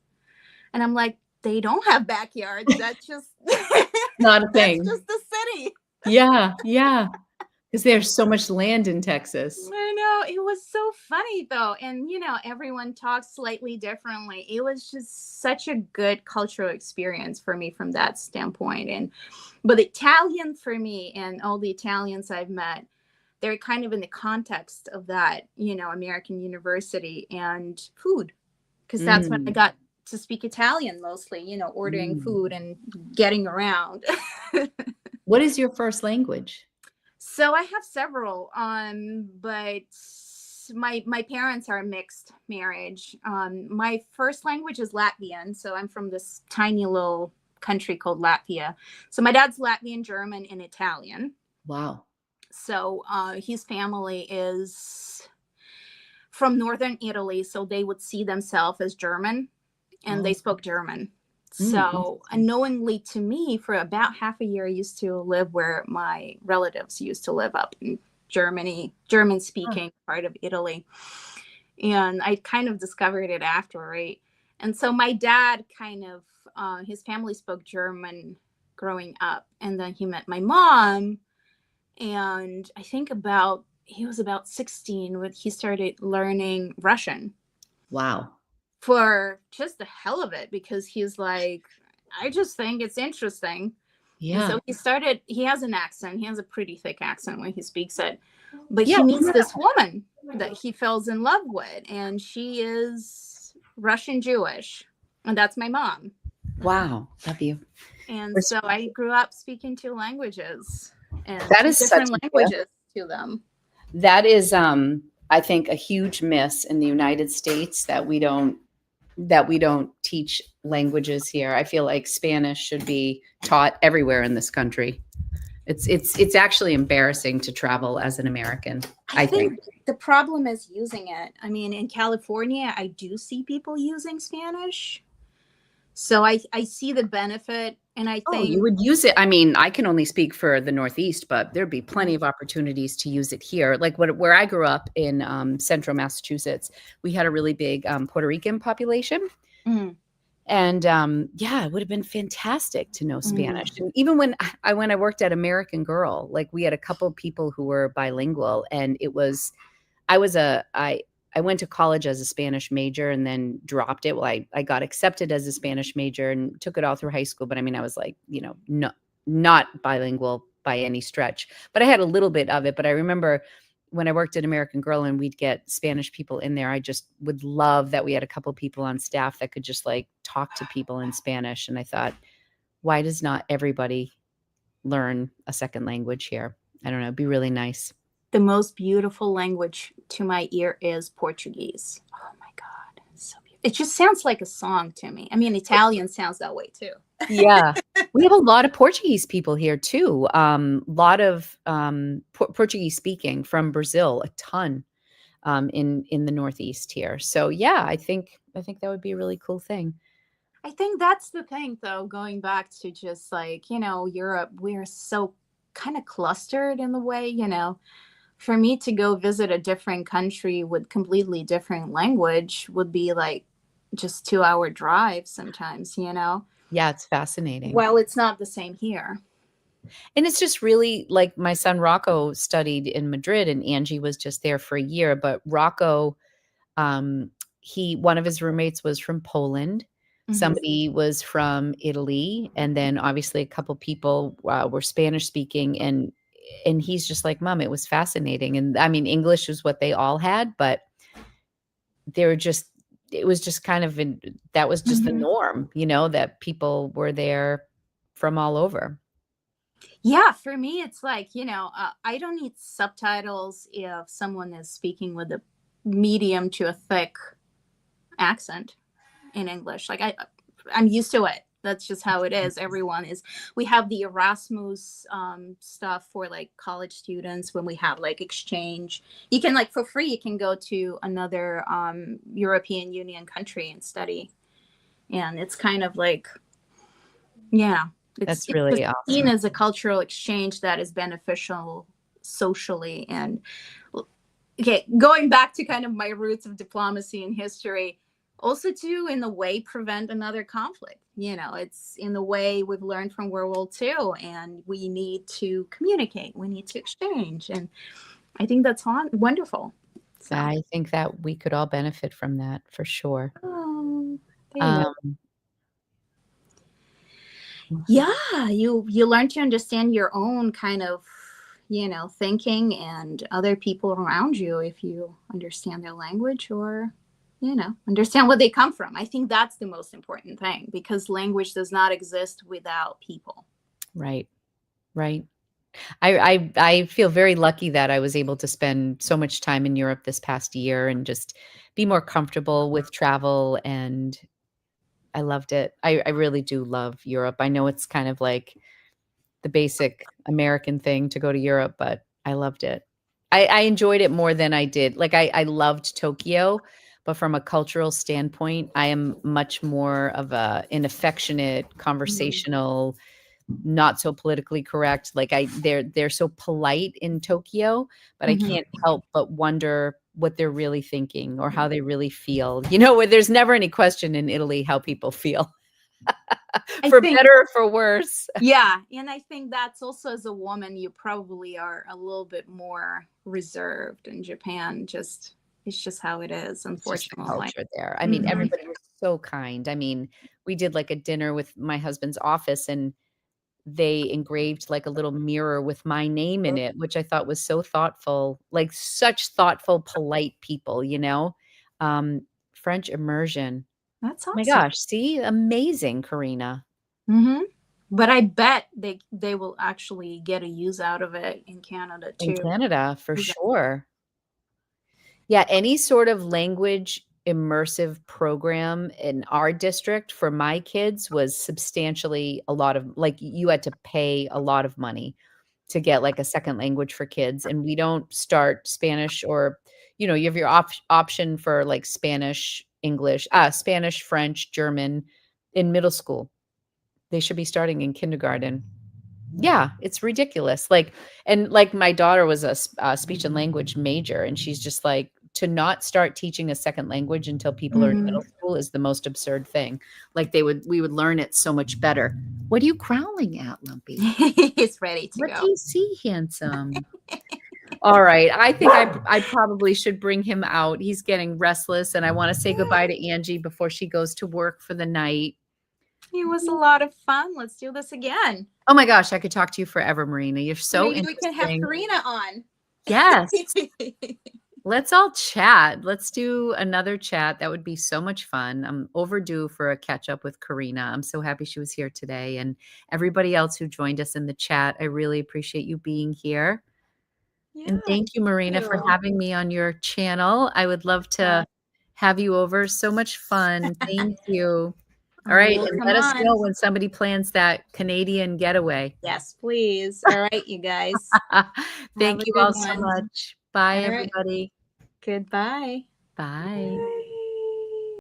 And I'm like, they don't have backyards. That's just not a that's thing. just the city. Yeah, yeah. Because there's so much land in Texas. I know it was so funny though, and everyone talks slightly differently. It was just such a good cultural experience for me from that standpoint. And but Italian for me and all the Italians I've met, they're kind of in the context of that, American university and food, because that's when I Mm, got to speak Italian mostly, ordering mm. food and getting around. What is your first language? So I have several, but my parents are a mixed marriage. My first language is Latvian, so I'm from this tiny little country called Latvia. So my dad's Latvian, German, and Italian. Wow. So his family is from northern Italy, so they would see themselves as German, and they Oh, spoke German. So interesting. unknowingly to me, for about half a year, I used to live where my relatives used to live up in Germany, German Huh. speaking part of Italy. And I kind of discovered it after, right? And so my dad kind of, his family spoke German growing up. And then he met my mom. And I think he was about 16 when he started learning Russian Wow. for just the hell of it, because he's like, I just think it's interesting. And Yeah. so he has an accent. He has a pretty thick accent when he speaks it. But Yeah. he meets this woman that he falls in love with, and she is Russian Jewish. And that's my mom. Wow. Love you. And so I grew up speaking two languages and That two is such different a gift. languages to them. That is, I think, a huge miss in the United States that we don't teach languages here. I feel like Spanish should be taught everywhere in this country. It's actually embarrassing to travel as an American, I I think. think the problem is using it. I mean, in California, I do see people using Spanish. So I see the benefit, and I Oh, you think, would use it. I mean, I can only speak for the Northeast, but there'd be plenty of opportunities to use it here. Like where I grew up in central Massachusetts, we had a really big Puerto Rican population. mm, And yeah, it would have been fantastic to know Spanish. mm, And even when I worked at American Girl, like we had a couple people who were bilingual, and it was I was a I went to college as a Spanish major and then dropped it. Well, I got accepted as a Spanish major and took it all through high school, but I mean, I was like, no, not bilingual by any stretch, but I had a little bit of it. But I remember when I worked at American Girl and we'd get Spanish people in there, I just would love that we had a couple people on staff that could just like talk to people in Spanish. And I thought, why does not everybody learn a second language here? I don't know. It'd be really nice. the most beautiful language to my ear is Portuguese. Oh my God. It's so beautiful. It just sounds like a song to me. I mean, Italian sounds that way too. Yeah. We have a lot of Portuguese people here too. Lot of Portuguese speaking from Brazil, a ton in the Northeast here. So yeah, I think that would be a really cool thing. I think that's the thing, though, going back to just like, Europe, we're so kind of clustered in the way, for me to go visit a different country with completely different language would be like just 2 hour drive sometimes. Yeah, it's fascinating. Well, it's not the same here. And it's just really like my son Rocco studied in Madrid and Angie was just there for a year, but Rocco he one of his roommates was from Poland. Hmm. Somebody was from Italy, and then obviously a couple people were Spanish speaking, and he's just like, "Mom, it was fascinating." And I mean, English was what they all had, but they were just it was just kind of that was just the Hmm. norm, that people were there from all over. Yeah, for me, it's like, I don't need subtitles if someone is speaking with a medium to a thick accent in English. Like I'm used to it. That's just how it is. Everyone is. We have the Erasmus stuff for like college students when we have like exchange. You can like for free. You can go to another European Union country and study, and it's kind of like, yeah, That's it's just really seen awesome. as a cultural exchange that is beneficial socially. And okay, going back to kind of my roots of diplomacy and history, also to in the way prevent another conflict. It's in the way we've learned from World War II, and we need to communicate, we need to exchange, and I think that's wonderful. So, I think that we could all benefit from that for sure. oh, there you go. Um, Yeah, you learn to understand your own kind of thinking and other people around you if you understand their language, or understand where they come from. I think that's the most important thing, because language does not exist without people. right, right. I feel very lucky that I was able to spend so much time in Europe this past year and just be more comfortable with travel, and I loved it. I really do love Europe. I know it's kind of like the basic American thing to go to Europe, but I loved it. I enjoyed it more than I did. Like I loved Tokyo, but from a cultural standpoint, I am much more of an affectionate, conversational, not so politically correct. Like they're so polite in Tokyo, but I Mhm. can't help but wonder what they're really thinking or how they really feel. You know, where there's never any question in Italy how people feel, I for think better or for worse. yeah, and I think that's also as a woman, you probably are a little bit more reserved in Japan. Just it's just how it is, It's just the unfortunately. culture there. I mean, Mhm. everybody was so kind. I mean, we did like a dinner with my husband's office and they engraved like a little mirror with my name in it, which I thought was so thoughtful, like such thoughtful, polite people, you know? French immersion. That's My awesome. gosh, see? Amazing, Karina. Mhm. But I bet they will actually get a use out of it in Canada In too. Canada, for Is that- sure. Yeah, any sort of language immersive program in our district for my kids was substantially a lot of like, you had to pay a lot of money to get, like, a second language for kids, and we don't start Spanish or you have your option for, like, Spanish, English Spanish, French, German in middle school. They should be starting in kindergarten. Yeah, it's ridiculous, like and, like, my daughter was a speech and language major, and she's just like, to not start teaching a second language until people are in Mhm. middle school is the most absurd thing. Like, we would learn it so much better. What are you growling at, Lumpy? He's ready to What go. do you see, handsome? All right, I think I probably should bring him out. He's getting restless, and I wanna say goodbye to Angie before she goes to work for the night. It was a lot of fun. Let's do this again. Oh my gosh, I could talk to you forever, Marina. You're so Maybe we can have interesting. Karina on. Yes. Let's all chat. Let's do another chat. That would be so much fun. I'm overdue for a catch up with Karina. I'm so happy she was here today. And everybody else who joined us in the chat, I really appreciate you being here. Yeah, And thank you, Marina, for you. having me on your channel. I would love Uh, to have you over. So much fun. Thank you. All I right. will And come let us on. know when somebody plans that Canadian getaway. Yes, please. All right, you guys. Have Thank a you good all so one. much. Bye, All right. everybody. Goodbye. Bye.